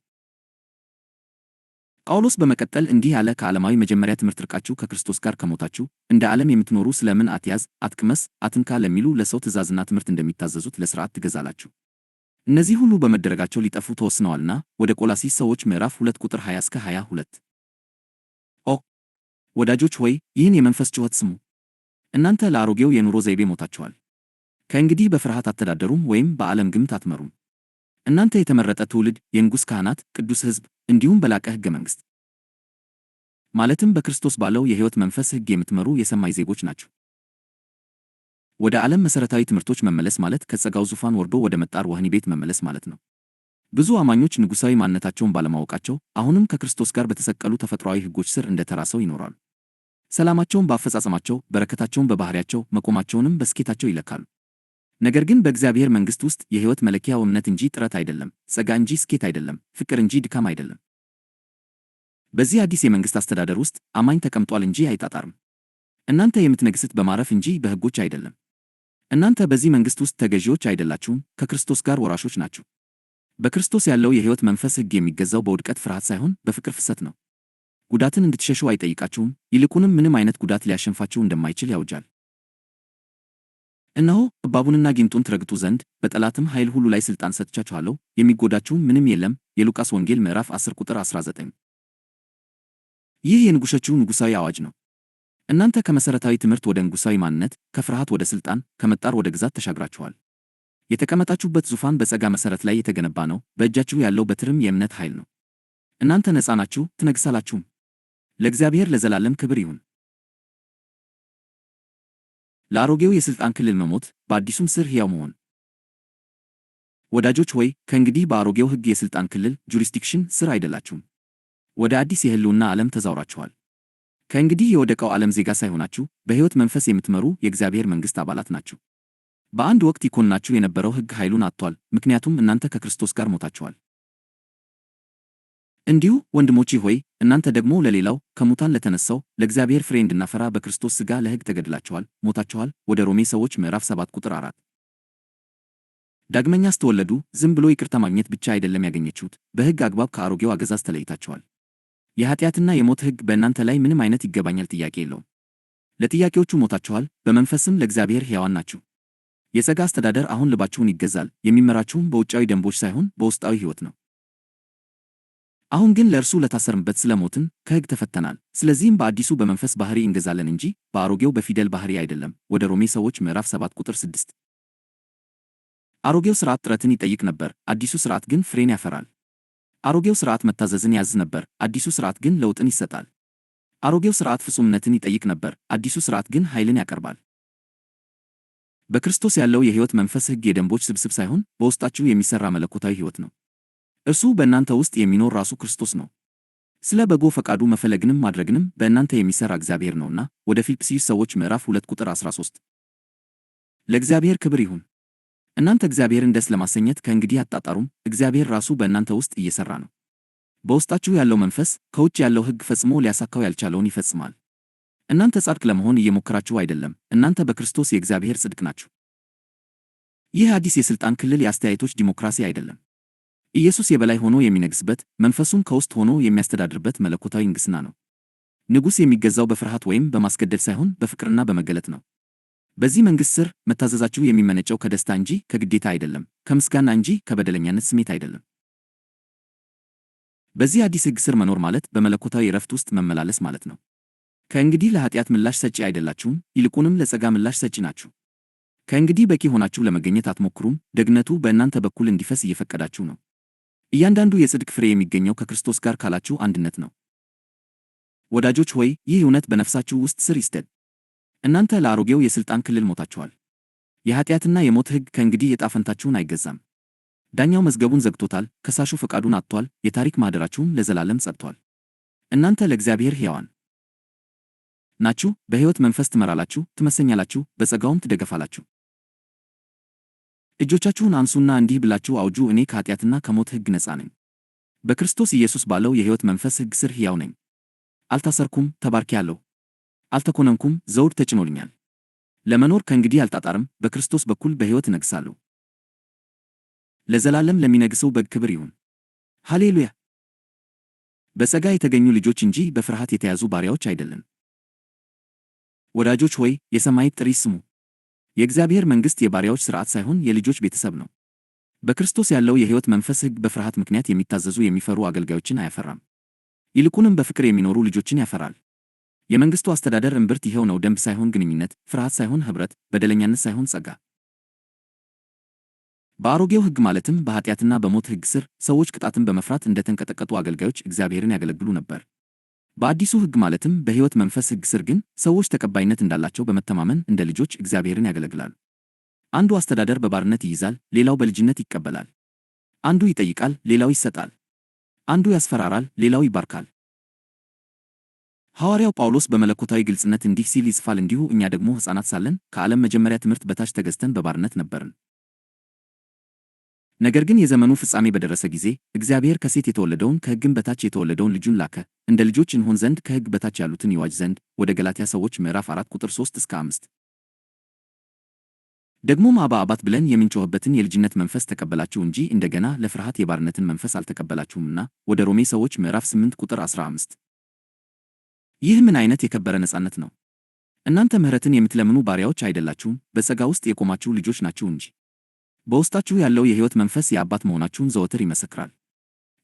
ጳውሎስ በመቀጠል እንዲህ ያለ ከዓለማዊ መጀመሪያ ትምህርት ርቃችሁ ከክርስቶስ ጋር ከሞታችሁ እንደ ዓለም የምትኖሩ ስለምን አትያዝ፣ አትቅመስ፣ አትንካ ለሚሉ ለሰው ትእዛዝና ትምህርት እንደሚታዘዙት ለሥርዓት ትገዛላችሁ። እነዚህ ሁሉ በመደረጋቸው ሊጠፉ ተወስነዋልና። ወደ ቆላስይስ ሰዎች ምዕራፍ 2 ቁጥር 20 እስከ 22። ወዳጆች ሆይ፣ ይህን የመንፈስ ጩኸት ስሙ። እናንተ ለአሮጌው የኑሮ ዘይቤ ሞታችኋል። ከእንግዲህ በፍርሃት አትተዳደሩም ወይም በዓለም ግምት አትመሩም። እናንተ የተመረጠ ትውልድ፣ የንጉሥ ካህናት፣ ቅዱስ ሕዝብ እንዲሁም በላቀ ሕገ መንግሥት ማለትም በክርስቶስ ባለው የሕይወት መንፈስ ሕግ የምትመሩ የሰማይ ዜጎች ናችሁ። ወደ ዓለም መሠረታዊ ትምህርቶች መመለስ ማለት ከጸጋው ዙፋን ወርዶ ወደ መጣር ወህኒ ቤት መመለስ ማለት ነው። ብዙ አማኞች ንጉሣዊ ማንነታቸውን ባለማወቃቸው አሁንም ከክርስቶስ ጋር በተሰቀሉ ተፈጥሯዊ ሕጎች ሥር እንደ ተራ ሰው ይኖራሉ። ሰላማቸውን በአፈጻጸማቸው፣ በረከታቸውን በባሕሪያቸው፣ መቆማቸውንም በስኬታቸው ይለካሉ። ነገር ግን በእግዚአብሔር መንግሥት ውስጥ የሕይወት መለኪያው እምነት እንጂ ጥረት አይደለም፣ ጸጋ እንጂ ስኬት አይደለም፣ ፍቅር እንጂ ድካም አይደለም። በዚህ አዲስ የመንግሥት አስተዳደር ውስጥ አማኝ ተቀምጧል እንጂ አይጣጣርም። እናንተ የምትነግሥት በማረፍ እንጂ በሕጎች አይደለም። እናንተ በዚህ መንግሥት ውስጥ ተገዢዎች አይደላችሁም፣ ከክርስቶስ ጋር ወራሾች ናችሁ። በክርስቶስ ያለው የሕይወት መንፈስ ሕግ የሚገዛው በውድቀት ፍርሃት ሳይሆን በፍቅር ፍሰት ነው። ጉዳትን እንድትሸሹ አይጠይቃችሁም፣ ይልቁንም ምንም አይነት ጉዳት ሊያሸንፋችሁ እንደማይችል ያውጃል። እነሆ እባቡንና ጊንጡን ትረግጡ ዘንድ በጠላትም ኃይል ሁሉ ላይ ሥልጣን ሰጥቻችኋለሁ፣ የሚጎዳችሁም ምንም የለም። የሉቃስ ወንጌል ምዕራፍ 10 ቁጥር 19። ይህ የንጉሾቹ ንጉሣዊ አዋጅ ነው። እናንተ ከመሠረታዊ ትምህርት ወደ ንጉሣዊ ማንነት፣ ከፍርሃት ወደ ሥልጣን፣ ከመጣር ወደ ግዛት ተሻግራችኋል። የተቀመጣችሁበት ዙፋን በጸጋ መሠረት ላይ የተገነባ ነው። በእጃችሁ ያለው በትርም የእምነት ኃይል ነው። እናንተ ነፃ ናችሁ፣ ትነግሣላችሁም። ለእግዚአብሔር ለዘላለም ክብር ይሁን። ለአሮጌው የሥልጣን ክልል መሞት፣ በአዲሱም ሥር ሕያው መሆን። ወዳጆች ሆይ፣ ከእንግዲህ በአሮጌው ሕግ የሥልጣን ክልል ጁሪስዲክሽን ሥር አይደላችሁም። ወደ አዲስ የሕልውና ዓለም ተዛውራችኋል። ከእንግዲህ የወደቀው ዓለም ዜጋ ሳይሆናችሁ በሕይወት መንፈስ የምትመሩ የእግዚአብሔር መንግሥት አባላት ናችሁ። በአንድ ወቅት ይኮንናችሁ የነበረው ሕግ ኃይሉን አጥቷል፣ ምክንያቱም እናንተ ከክርስቶስ ጋር ሞታችኋል። እንዲሁ ወንድሞቼ ሆይ እናንተ ደግሞ ለሌላው ከሙታን ለተነሳው ለእግዚአብሔር ፍሬ እንድናፈራ በክርስቶስ ሥጋ ለሕግ ተገድላችኋል፣ ሞታችኋል። ወደ ሮሜ ሰዎች ምዕራፍ 7 ቁጥር 4። ዳግመኛ ስትወለዱ ዝም ብሎ ይቅርታ ማግኘት ብቻ አይደለም ያገኘችሁት፣ በሕግ አግባብ ከአሮጌው አገዛዝ ተለይታችኋል። የኃጢአትና የሞት ሕግ በእናንተ ላይ ምንም አይነት ይገባኛል ጥያቄ የለውም። ለጥያቄዎቹ ሞታችኋል፣ በመንፈስም ለእግዚአብሔር ሕያዋን ናችሁ። የጸጋ አስተዳደር አሁን ልባችሁን ይገዛል፣ የሚመራችሁም በውጫዊ ደንቦች ሳይሆን በውስጣዊ ሕይወት ነው። አሁን ግን ለእርሱ ለታሰርንበት ስለ ሞትን ከሕግ ተፈተናል። ስለዚህም በአዲሱ በመንፈስ ባሕሪ እንገዛለን እንጂ በአሮጌው በፊደል ባሕሪ አይደለም። ወደ ሮሜ ሰዎች ምዕራፍ 7 ቁጥር 6። አሮጌው ሥርዓት ጥረትን ይጠይቅ ነበር፣ አዲሱ ሥርዓት ግን ፍሬን ያፈራል። አሮጌው ሥርዓት መታዘዝን ያዝ ነበር፣ አዲሱ ሥርዓት ግን ለውጥን ይሰጣል። አሮጌው ሥርዓት ፍጹምነትን ይጠይቅ ነበር፣ አዲሱ ሥርዓት ግን ኃይልን ያቀርባል። በክርስቶስ ያለው የሕይወት መንፈስ ሕግ የደንቦች ስብስብ ሳይሆን በውስጣችሁ የሚሠራ መለኮታዊ ሕይወት ነው። እርሱ በእናንተ ውስጥ የሚኖር ራሱ ክርስቶስ ነው። ስለ በጎ ፈቃዱ መፈለግንም ማድረግንም በእናንተ የሚሠራ እግዚአብሔር ነውና። ወደ ፊልጵስዩስ ሰዎች ምዕራፍ 2 ቁጥር 13። ለእግዚአብሔር ክብር ይሁን። እናንተ እግዚአብሔርን ደስ ለማሰኘት ከእንግዲህ አትጣጣሩም፣ እግዚአብሔር ራሱ በእናንተ ውስጥ እየሠራ ነው። በውስጣችሁ ያለው መንፈስ ከውጭ ያለው ሕግ ፈጽሞ ሊያሳካው ያልቻለውን ይፈጽማል። እናንተ ጻድቅ ለመሆን እየሞከራችሁ አይደለም፣ እናንተ በክርስቶስ የእግዚአብሔር ጽድቅ ናችሁ። ይህ አዲስ የሥልጣን ክልል የአስተያየቶች ዲሞክራሲ አይደለም። ኢየሱስ የበላይ ሆኖ የሚነግሥበት፣ መንፈሱም ከውስጥ ሆኖ የሚያስተዳድርበት መለኮታዊ ንግሥና ነው። ንጉሥ የሚገዛው በፍርሃት ወይም በማስገደድ ሳይሆን በፍቅርና በመገለጥ ነው። በዚህ መንግሥት ሥር መታዘዛችሁ የሚመነጨው ከደስታ እንጂ ከግዴታ አይደለም፣ ከምስጋና እንጂ ከበደለኛነት ስሜት አይደለም። በዚህ አዲስ ሕግ ሥር መኖር ማለት በመለኮታዊ ዕረፍት ውስጥ መመላለስ ማለት ነው። ከእንግዲህ ለኃጢአት ምላሽ ሰጪ አይደላችሁም፣ ይልቁንም ለጸጋ ምላሽ ሰጪ ናችሁ። ከእንግዲህ በቂ ሆናችሁ ለመገኘት አትሞክሩም፣ ደግነቱ በእናንተ በኩል እንዲፈስ እየፈቀዳችሁ ነው። እያንዳንዱ የጽድቅ ፍሬ የሚገኘው ከክርስቶስ ጋር ካላችሁ አንድነት ነው። ወዳጆች ሆይ ይህ እውነት በነፍሳችሁ ውስጥ ስር ይስደድ። እናንተ ለአሮጌው የሥልጣን ክልል ሞታችኋል። የኃጢአትና የሞት ሕግ ከእንግዲህ ዕጣ ፈንታችሁን አይገዛም። ዳኛው መዝገቡን ዘግቶታል፣ ከሳሹ ፈቃዱን አጥቷል፣ የታሪክ ማኅደራችሁም ለዘላለም ጸድቷል። እናንተ ለእግዚአብሔር ሕያዋን ናችሁ። በሕይወት መንፈስ ትመራላችሁ፣ ትመሰኛላችሁ፣ በጸጋውም ትደገፋላችሁ። እጆቻችሁን አንሱና እንዲህ ብላችሁ አውጁ፣ እኔ ከኃጢአትና ከሞት ሕግ ነፃ ነኝ። በክርስቶስ ኢየሱስ ባለው የሕይወት መንፈስ ሕግ ስር ሕያው ነኝ። አልታሰርኩም፣ ተባርኬአለሁ። አልተኮነንኩም፣ ዘውድ ተጭኖልኛል። ለመኖር ከእንግዲህ አልጣጣርም፣ በክርስቶስ በኩል በሕይወት እነግሣለሁ። ለዘላለም ለሚነግሠው በግ ክብር ይሁን። ሃሌሉያ! በጸጋ የተገኙ ልጆች እንጂ በፍርሃት የተያዙ ባሪያዎች አይደለን። ወዳጆች ሆይ የሰማይ ጥሪ ስሙ። የእግዚአብሔር መንግሥት የባሪያዎች ሥርዓት ሳይሆን የልጆች ቤተሰብ ነው። በክርስቶስ ያለው የሕይወት መንፈስ ሕግ በፍርሃት ምክንያት የሚታዘዙ የሚፈሩ አገልጋዮችን አያፈራም። ይልቁንም በፍቅር የሚኖሩ ልጆችን ያፈራል። የመንግሥቱ አስተዳደር እምብርት ይኸው ነው፣ ደንብ ሳይሆን ግንኙነት፣ ፍርሃት ሳይሆን ኅብረት፣ በደለኛነት ሳይሆን ጸጋ። በአሮጌው ሕግ ማለትም በኃጢአትና በሞት ሕግ ስር ሰዎች ቅጣትን በመፍራት እንደ ተንቀጠቀጡ አገልጋዮች እግዚአብሔርን ያገለግሉ ነበር። በአዲሱ ሕግ ማለትም በሕይወት መንፈስ ሕግ ስር ግን ሰዎች ተቀባይነት እንዳላቸው በመተማመን እንደ ልጆች እግዚአብሔርን ያገለግላሉ። አንዱ አስተዳደር በባርነት ይይዛል፣ ሌላው በልጅነት ይቀበላል። አንዱ ይጠይቃል፣ ሌላው ይሰጣል። አንዱ ያስፈራራል፣ ሌላው ይባርካል። ሐዋርያው ጳውሎስ በመለኮታዊ ግልጽነት እንዲህ ሲል ይጽፋል፣ እንዲሁ እኛ ደግሞ ሕፃናት ሳለን ከዓለም መጀመሪያ ትምህርት በታች ተገዝተን በባርነት ነበርን። ነገር ግን የዘመኑ ፍጻሜ በደረሰ ጊዜ እግዚአብሔር ከሴት የተወለደውን ከሕግም በታች የተወለደውን ልጁን ላከ፣ እንደ ልጆች እንሆን ዘንድ ከሕግ በታች ያሉትን ይዋጅ ዘንድ። ወደ ገላትያ ሰዎች ምዕራፍ 4 ቁጥር 3-5። ደግሞም አባ አባት ብለን የምንጮህበትን የልጅነት መንፈስ ተቀበላችሁ እንጂ እንደገና ለፍርሃት የባርነትን መንፈስ አልተቀበላችሁምና። ወደ ሮሜ ሰዎች ምዕራፍ 8 ቁጥር 15። ይህ ምን ዓይነት የከበረ ነፃነት ነው! እናንተ ምሕረትን የምትለምኑ ባሪያዎች አይደላችሁም፣ በጸጋ ውስጥ የቆማችሁ ልጆች ናችሁ እንጂ። በውስጣችሁ ያለው የሕይወት መንፈስ የአባት መሆናችሁን ዘወትር ይመሰክራል።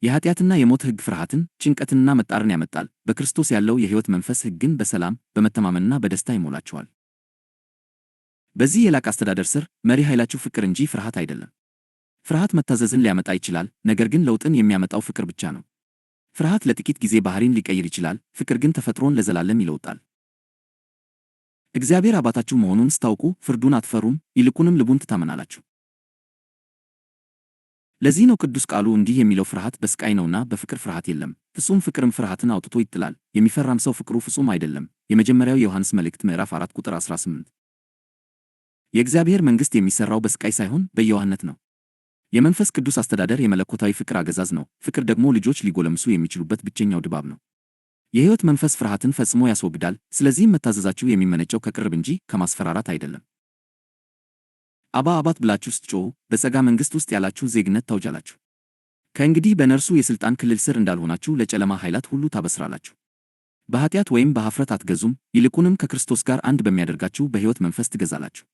የኃጢአትና የሞት ሕግ ፍርሃትን፣ ጭንቀትንና መጣርን ያመጣል። በክርስቶስ ያለው የሕይወት መንፈስ ሕግ ግን በሰላም በመተማመንና በደስታ ይሞላችኋል። በዚህ የላቅ አስተዳደር ስር መሪ ኃይላችሁ ፍቅር እንጂ ፍርሃት አይደለም። ፍርሃት መታዘዝን ሊያመጣ ይችላል፣ ነገር ግን ለውጥን የሚያመጣው ፍቅር ብቻ ነው። ፍርሃት ለጥቂት ጊዜ ባህሪን ሊቀይር ይችላል፣ ፍቅር ግን ተፈጥሮን ለዘላለም ይለውጣል። እግዚአብሔር አባታችሁ መሆኑን ስታውቁ ፍርዱን አትፈሩም፣ ይልቁንም ልቡን ትታመናላችሁ። ለዚህ ነው ቅዱስ ቃሉ እንዲህ የሚለው ፍርሃት በስቃይ ነውና በፍቅር ፍርሃት የለም። ፍጹም ፍቅርም ፍርሃትን አውጥቶ ይጥላል። የሚፈራም ሰው ፍቅሩ ፍጹም አይደለም። የመጀመሪያው የዮሐንስ መልእክት ምዕራፍ 4 ቁጥር 18። የእግዚአብሔር መንግሥት የሚሠራው በስቃይ ሳይሆን በየዋህነት ነው። የመንፈስ ቅዱስ አስተዳደር የመለኮታዊ ፍቅር አገዛዝ ነው። ፍቅር ደግሞ ልጆች ሊጎለምሱ የሚችሉበት ብቸኛው ድባብ ነው። የሕይወት መንፈስ ፍርሃትን ፈጽሞ ያስወግዳል። ስለዚህም መታዘዛችሁ የሚመነጨው ከቅርብ እንጂ ከማስፈራራት አይደለም። አባ አባት ብላችሁ ስትጮኹ በጸጋ መንግሥት ውስጥ ያላችሁ ዜግነት ታውጃላችሁ። ከእንግዲህ በነርሱ የሥልጣን ክልል ስር እንዳልሆናችሁ ለጨለማ ኃይላት ሁሉ ታበስራላችሁ። በኃጢአት ወይም በኀፍረት አትገዙም፣ ይልቁንም ከክርስቶስ ጋር አንድ በሚያደርጋችሁ በሕይወት መንፈስ ትገዛላችሁ።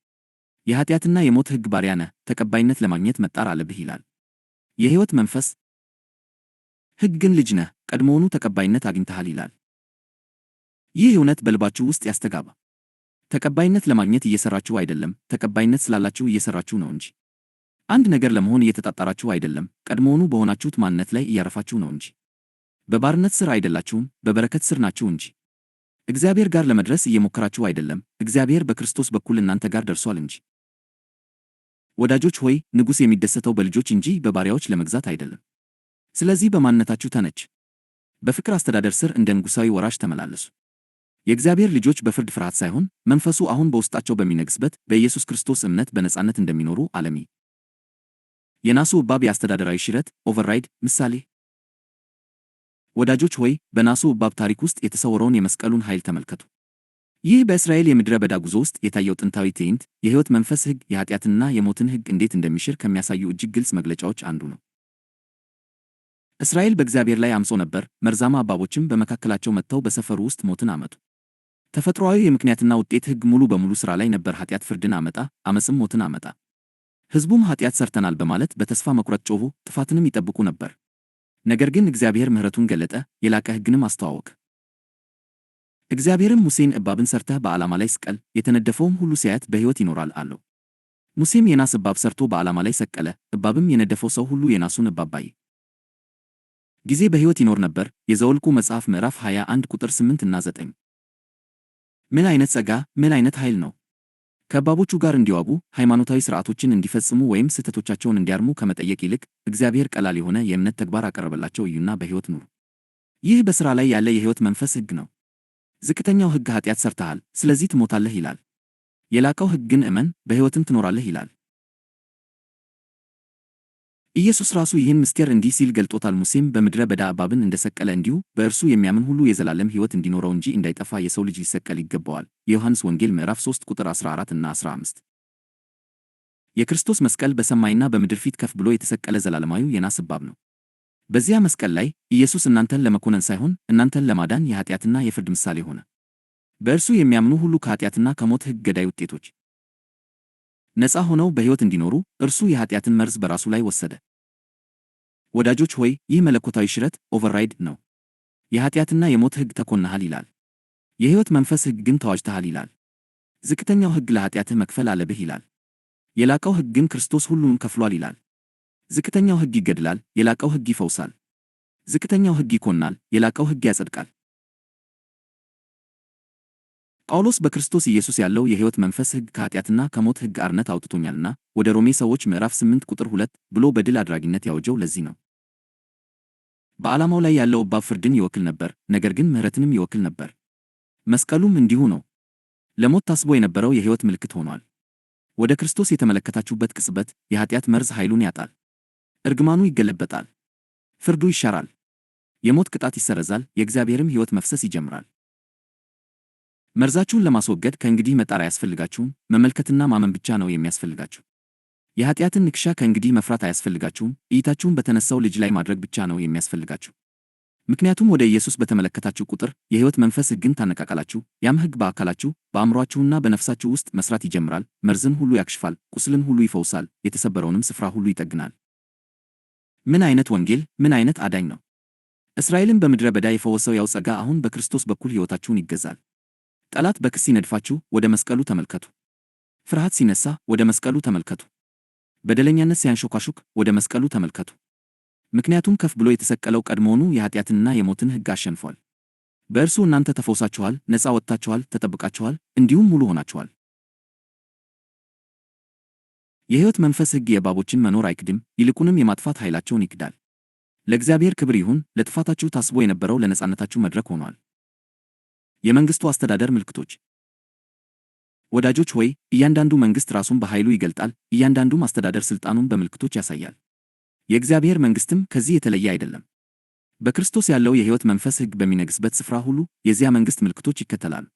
የኃጢአትና የሞት ሕግ ባሪያ ነህ፣ ተቀባይነት ለማግኘት መጣር አለብህ ይላል። የሕይወት መንፈስ ሕግ ግን ልጅ ነህ፣ ቀድሞውኑ ተቀባይነት አግኝተሃል ይላል። ይህ እውነት በልባችሁ ውስጥ ያስተጋባ። ተቀባይነት ለማግኘት እየሠራችሁ አይደለም፣ ተቀባይነት ስላላችሁ እየሠራችሁ ነው እንጂ። አንድ ነገር ለመሆን እየተጣጣራችሁ አይደለም፣ ቀድሞውኑ በሆናችሁት ማንነት ላይ እያረፋችሁ ነው እንጂ። በባርነት ሥር አይደላችሁም፣ በበረከት ሥር ናችሁ እንጂ። እግዚአብሔር ጋር ለመድረስ እየሞከራችሁ አይደለም፣ እግዚአብሔር በክርስቶስ በኩል እናንተ ጋር ደርሷል እንጂ። ወዳጆች ሆይ፣ ንጉሥ የሚደሰተው በልጆች እንጂ በባሪያዎች ለመግዛት አይደለም። ስለዚህ በማንነታችሁ ተነች። በፍቅር አስተዳደር ሥር እንደ ንጉሣዊ ወራሽ ተመላለሱ። የእግዚአብሔር ልጆች በፍርድ ፍርሃት ሳይሆን መንፈሱ አሁን በውስጣቸው በሚነግሥበት በኢየሱስ ክርስቶስ እምነት በነጻነት እንደሚኖሩ ዓለሚ። የናሱ እባብ የአስተዳደራዊ ሽረት ኦቨርራይድ ምሳሌ። ወዳጆች ሆይ፣ በናሱ እባብ ታሪክ ውስጥ የተሰወረውን የመስቀሉን ኃይል ተመልከቱ። ይህ በእስራኤል የምድረ በዳ ጉዞ ውስጥ የታየው ጥንታዊ ትዕይንት የሕይወት መንፈስ ሕግ የኃጢአትንና የሞትን ሕግ እንዴት እንደሚሽር ከሚያሳዩ እጅግ ግልጽ መግለጫዎች አንዱ ነው። እስራኤል በእግዚአብሔር ላይ አምጾ ነበር። መርዛማ እባቦችም በመካከላቸው መጥተው በሰፈሩ ውስጥ ሞትን አመጡ። ተፈጥሮአዊ የምክንያትና ውጤት ሕግ ሙሉ በሙሉ ሥራ ላይ ነበር። ኃጢአት ፍርድን አመጣ፣ ዓመፅም ሞትን አመጣ። ሕዝቡም ኃጢአት ሰርተናል በማለት በተስፋ መቁረጥ ጮኹ፣ ጥፋትንም ይጠብቁ ነበር። ነገር ግን እግዚአብሔር ምሕረቱን ገለጠ፣ የላቀ ሕግንም አስተዋወቀ። እግዚአብሔርም ሙሴን እባብን ሰርተህ በዓላማ ላይ ስቀል፣ የተነደፈውም ሁሉ ሲያያት በሕይወት ይኖራል አለው። ሙሴም የናስ እባብ ሰርቶ በዓላማ ላይ ሰቀለ፣ እባብም የነደፈው ሰው ሁሉ የናሱን እባብ ባየ ጊዜ በሕይወት ይኖር ነበር። የዘኍልቍ መጽሐፍ ምዕራፍ 21 ቁጥር 8 እና 9። ምን አይነት ጸጋ! ምን አይነት ኃይል ነው! ከእባቦቹ ጋር እንዲዋጉ ሃይማኖታዊ ሥርዓቶችን እንዲፈጽሙ ወይም ስህተቶቻቸውን እንዲያርሙ ከመጠየቅ ይልቅ እግዚአብሔር ቀላል የሆነ የእምነት ተግባር አቀረበላቸው። እዩና በሕይወት ኑሩ። ይህ በሥራ ላይ ያለ የሕይወት መንፈስ ሕግ ነው። ዝቅተኛው ሕግ ኃጢአት ሰርተሃል፣ ስለዚህ ትሞታለህ ይላል። የላቀው ሕግ ግን እመን፣ በሕይወትም ትኖራለህ ይላል። ኢየሱስ ራሱ ይህን ምስጢር እንዲህ ሲል ገልጦታል። ሙሴም በምድረ በዳ እባብን እንደሰቀለ እንዲሁ በእርሱ የሚያምን ሁሉ የዘላለም ሕይወት እንዲኖረው እንጂ እንዳይጠፋ የሰው ልጅ ሊሰቀል ይገባዋል። የዮሐንስ ወንጌል ምዕራፍ 3 ቁጥር 14 እና 15። የክርስቶስ መስቀል በሰማይና በምድር ፊት ከፍ ብሎ የተሰቀለ ዘላለማዊው የናስ እባብ ነው። በዚያ መስቀል ላይ ኢየሱስ እናንተን ለመኮነን ሳይሆን እናንተን ለማዳን የኃጢአትና የፍርድ ምሳሌ ሆነ። በእርሱ የሚያምኑ ሁሉ ከኃጢአትና ከሞት ሕግ ገዳይ ውጤቶች ነፃ ሆነው በሕይወት እንዲኖሩ እርሱ የኃጢአትን መርዝ በራሱ ላይ ወሰደ። ወዳጆች ሆይ፣ ይህ መለኮታዊ ሽረት ኦቨርራይድ ነው። የኃጢአትና የሞት ሕግ ተኮንነሃል ይላል። የሕይወት መንፈስ ሕግ ግን ተዋጅተሃል ይላል። ዝቅተኛው ሕግ ለኃጢአትህ መክፈል አለብህ ይላል። የላቀው ሕግ ግን ክርስቶስ ሁሉን ከፍሏል ይላል። ዝቅተኛው ሕግ ይገድላል፣ የላቀው ሕግ ይፈውሳል። ዝቅተኛው ሕግ ይኮንናል፣ የላቀው ሕግ ያጸድቃል። ጳውሎስ በክርስቶስ ኢየሱስ ያለው የሕይወት መንፈስ ሕግ ከኃጢአትና ከሞት ሕግ አርነት አውጥቶኛልና ወደ ሮሜ ሰዎች ምዕራፍ 8 ቁጥር 2 ብሎ በድል አድራጊነት ያወጀው ለዚህ ነው። በዓላማው ላይ ያለው እባብ ፍርድን ይወክል ነበር፣ ነገር ግን ምሕረትንም ይወክል ነበር። መስቀሉም እንዲሁ ነው። ለሞት ታስቦ የነበረው የሕይወት ምልክት ሆኗል። ወደ ክርስቶስ የተመለከታችሁበት ቅጽበት የኃጢአት መርዝ ኃይሉን ያጣል። እርግማኑ ይገለበጣል። ፍርዱ ይሻራል። የሞት ቅጣት ይሰረዛል። የእግዚአብሔርም ሕይወት መፍሰስ ይጀምራል። መርዛችሁን ለማስወገድ ከእንግዲህ መጣር አያስፈልጋችሁም። መመልከትና ማመን ብቻ ነው የሚያስፈልጋችሁ። የኃጢአትን ንክሻ ከእንግዲህ መፍራት አያስፈልጋችሁም። እይታችሁን በተነሳው ልጅ ላይ ማድረግ ብቻ ነው የሚያስፈልጋችሁ። ምክንያቱም ወደ ኢየሱስ በተመለከታችሁ ቁጥር የሕይወት መንፈስ ሕግን ታነቃቃላችሁ። ያም ሕግ በአካላችሁ በአእምሮአችሁና በነፍሳችሁ ውስጥ መሥራት ይጀምራል። መርዝን ሁሉ ያክሽፋል፣ ቁስልን ሁሉ ይፈውሳል፣ የተሰበረውንም ስፍራ ሁሉ ይጠግናል። ምን አይነት ወንጌል! ምን አይነት አዳኝ ነው! እስራኤልን በምድረ በዳ የፈወሰው ያው ጸጋ አሁን በክርስቶስ በኩል ሕይወታችሁን ይገዛል። ጠላት በክስ ሲነድፋችሁ ወደ መስቀሉ ተመልከቱ። ፍርሃት ሲነሳ ወደ መስቀሉ ተመልከቱ። በደለኛነት ሲያንሾካሹክ ወደ መስቀሉ ተመልከቱ። ምክንያቱም ከፍ ብሎ የተሰቀለው ቀድሞውኑ የኃጢአትንና የሞትን ሕግ አሸንፏል። በእርሱ እናንተ ተፈውሳችኋል፣ ነፃ ወጥታችኋል፣ ተጠብቃችኋል፣ እንዲሁም ሙሉ ሆናችኋል። የሕይወት መንፈስ ሕግ የእባቦችን መኖር አይክድም፣ ይልቁንም የማጥፋት ኃይላቸውን ይክዳል። ለእግዚአብሔር ክብር ይሁን። ለጥፋታችሁ ታስቦ የነበረው ለነጻነታችሁ መድረክ ሆኗል። የመንግሥቱ አስተዳደር ምልክቶች። ወዳጆች ሆይ፣ እያንዳንዱ መንግሥት ራሱን በኃይሉ ይገልጣል፣ እያንዳንዱም አስተዳደር ሥልጣኑን በምልክቶች ያሳያል። የእግዚአብሔር መንግሥትም ከዚህ የተለየ አይደለም። በክርስቶስ ያለው የሕይወት መንፈስ ሕግ በሚነግሥበት ስፍራ ሁሉ የዚያ መንግሥት ምልክቶች ይከተላሉ።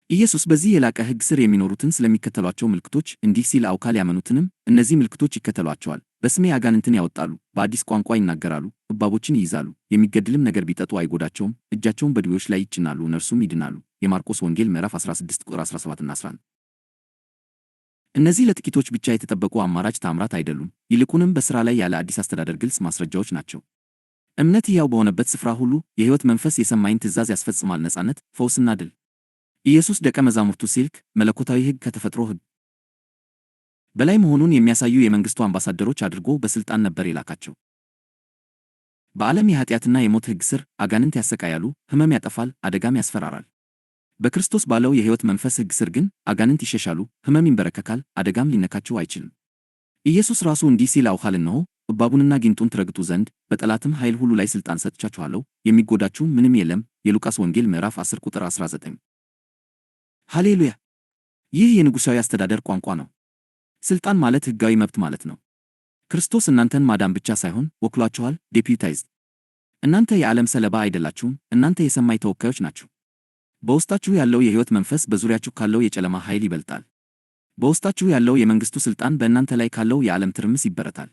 ኢየሱስ በዚህ የላቀ ሕግ ስር የሚኖሩትን ስለሚከተሏቸው ምልክቶች እንዲህ ሲል አውቃል። ያመኑትንም እነዚህ ምልክቶች ይከተሏቸዋል። በስሜ አጋንንትን ያወጣሉ፣ በአዲስ ቋንቋ ይናገራሉ፣ እባቦችን ይይዛሉ፣ የሚገድልም ነገር ቢጠጡ አይጎዳቸውም፣ እጃቸውን በድዌዎች ላይ ይጭናሉ፣ እነርሱም ይድናሉ። የማርቆስ ወንጌል ምዕራፍ 16 ቁጥር 17 እና 11። እነዚህ ለጥቂቶች ብቻ የተጠበቁ አማራጭ ተአምራት አይደሉም፣ ይልቁንም በሥራ ላይ ያለ አዲስ አስተዳደር ግልጽ ማስረጃዎች ናቸው። እምነት ሕያው በሆነበት ስፍራ ሁሉ የሕይወት መንፈስ የሰማይን ትእዛዝ ያስፈጽማል። ነጻነት፣ ፈውስና ድል። ኢየሱስ ደቀ መዛሙርቱ ሲልክ መለኮታዊ ሕግ ከተፈጥሮ ሕግ በላይ መሆኑን የሚያሳዩ የመንግሥቱ አምባሳደሮች አድርጎ በሥልጣን ነበር የላካቸው። በዓለም የኃጢአትና የሞት ሕግ ስር አጋንንት ያሰቃያሉ፣ ሕመም ያጠፋል፣ አደጋም ያስፈራራል። በክርስቶስ ባለው የሕይወት መንፈስ ሕግ ስር ግን አጋንንት ይሸሻሉ፣ ሕመም ይንበረከካል፣ አደጋም ሊነካቸው አይችልም። ኢየሱስ ራሱ እንዲህ ሲል አውቃል፣ እነሆ እባቡንና ጊንጡን ትረግጡ ዘንድ በጠላትም ኃይል ሁሉ ላይ ሥልጣን ሰጥቻችኋለሁ፣ የሚጎዳችሁም ምንም የለም። የሉቃስ ወንጌል ምዕራፍ 10 ቁጥር 19። ሃሌሉያ! ይህ የንጉሣዊ አስተዳደር ቋንቋ ነው። ሥልጣን ማለት ሕጋዊ መብት ማለት ነው። ክርስቶስ እናንተን ማዳን ብቻ ሳይሆን ወክሏችኋል። ዴፒዩታይዝድ። እናንተ የዓለም ሰለባ አይደላችሁም፣ እናንተ የሰማይ ተወካዮች ናችሁ። በውስጣችሁ ያለው የሕይወት መንፈስ በዙሪያችሁ ካለው የጨለማ ኃይል ይበልጣል። በውስጣችሁ ያለው የመንግሥቱ ሥልጣን በእናንተ ላይ ካለው የዓለም ትርምስ ይበረታል።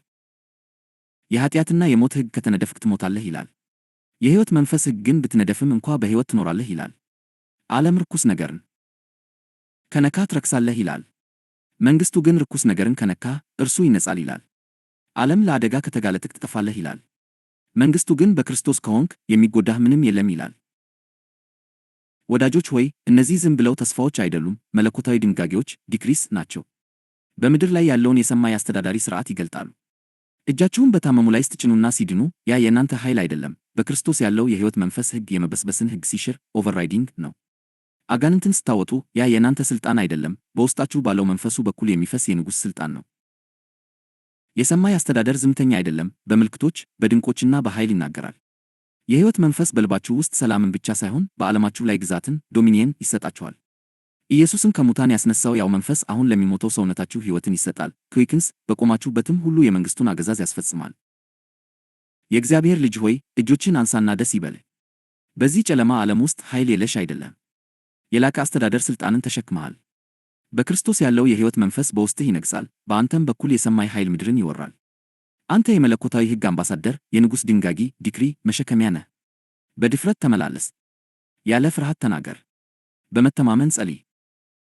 የኃጢአትና የሞት ሕግ ከተነደፍክ ትሞታለህ ይላል። የሕይወት መንፈስ ሕግ ግን ብትነደፍም እንኳ በሕይወት ትኖራለህ ይላል። ዓለም ርኩስ ነገርን ከነካ ትረክሳለህ ይላል። መንግሥቱ ግን ርኩስ ነገርን ከነካ እርሱ ይነጻል ይላል። ዓለም ለአደጋ ከተጋለጥክ ትጠፋለህ ይላል። መንግሥቱ ግን በክርስቶስ ከሆንክ የሚጎዳህ ምንም የለም ይላል። ወዳጆች ሆይ፣ እነዚህ ዝም ብለው ተስፋዎች አይደሉም፣ መለኮታዊ ድንጋጌዎች ዲክሪስ ናቸው። በምድር ላይ ያለውን የሰማይ አስተዳዳሪ ሥርዓት ይገልጣሉ። እጃችሁን በታመሙ ላይ ስትጭኑና ሲድኑ ያ የእናንተ ኃይል አይደለም። በክርስቶስ ያለው የሕይወት መንፈስ ሕግ የመበስበስን ሕግ ሲሽር ኦቨርራይዲንግ ነው። አጋንንትን ስታወጡ ያ የእናንተ ሥልጣን አይደለም፣ በውስጣችሁ ባለው መንፈሱ በኩል የሚፈስ የንጉሥ ሥልጣን ነው። የሰማይ አስተዳደር ዝምተኛ አይደለም፣ በምልክቶች በድንቆችና በኃይል ይናገራል። የሕይወት መንፈስ በልባችሁ ውስጥ ሰላምን ብቻ ሳይሆን በዓለማችሁ ላይ ግዛትን ዶሚኒየን ይሰጣችኋል። ኢየሱስን ከሙታን ያስነሳው ያው መንፈስ አሁን ለሚሞተው ሰውነታችሁ ሕይወትን ይሰጣል። ኩዊክንስ በቆማችሁበትም ሁሉ የመንግሥቱን አገዛዝ ያስፈጽማል። የእግዚአብሔር ልጅ ሆይ እጆችን አንሳና ደስ ይበልህ። በዚህ ጨለማ ዓለም ውስጥ ኃይል የለሽ አይደለም። የላቀ አስተዳደር ሥልጣንን ተሸክመሃል። በክርስቶስ ያለው የሕይወት መንፈስ በውስጥህ ይነግሣል። በአንተም በኩል የሰማይ ኃይል ምድርን ይወራል። አንተ የመለኮታዊ ሕግ አምባሳደር፣ የንጉሥ ድንጋጌ ዲክሪ መሸከሚያ ነህ። በድፍረት ተመላለስ። ያለ ፍርሃት ተናገር። በመተማመን ጸልይ።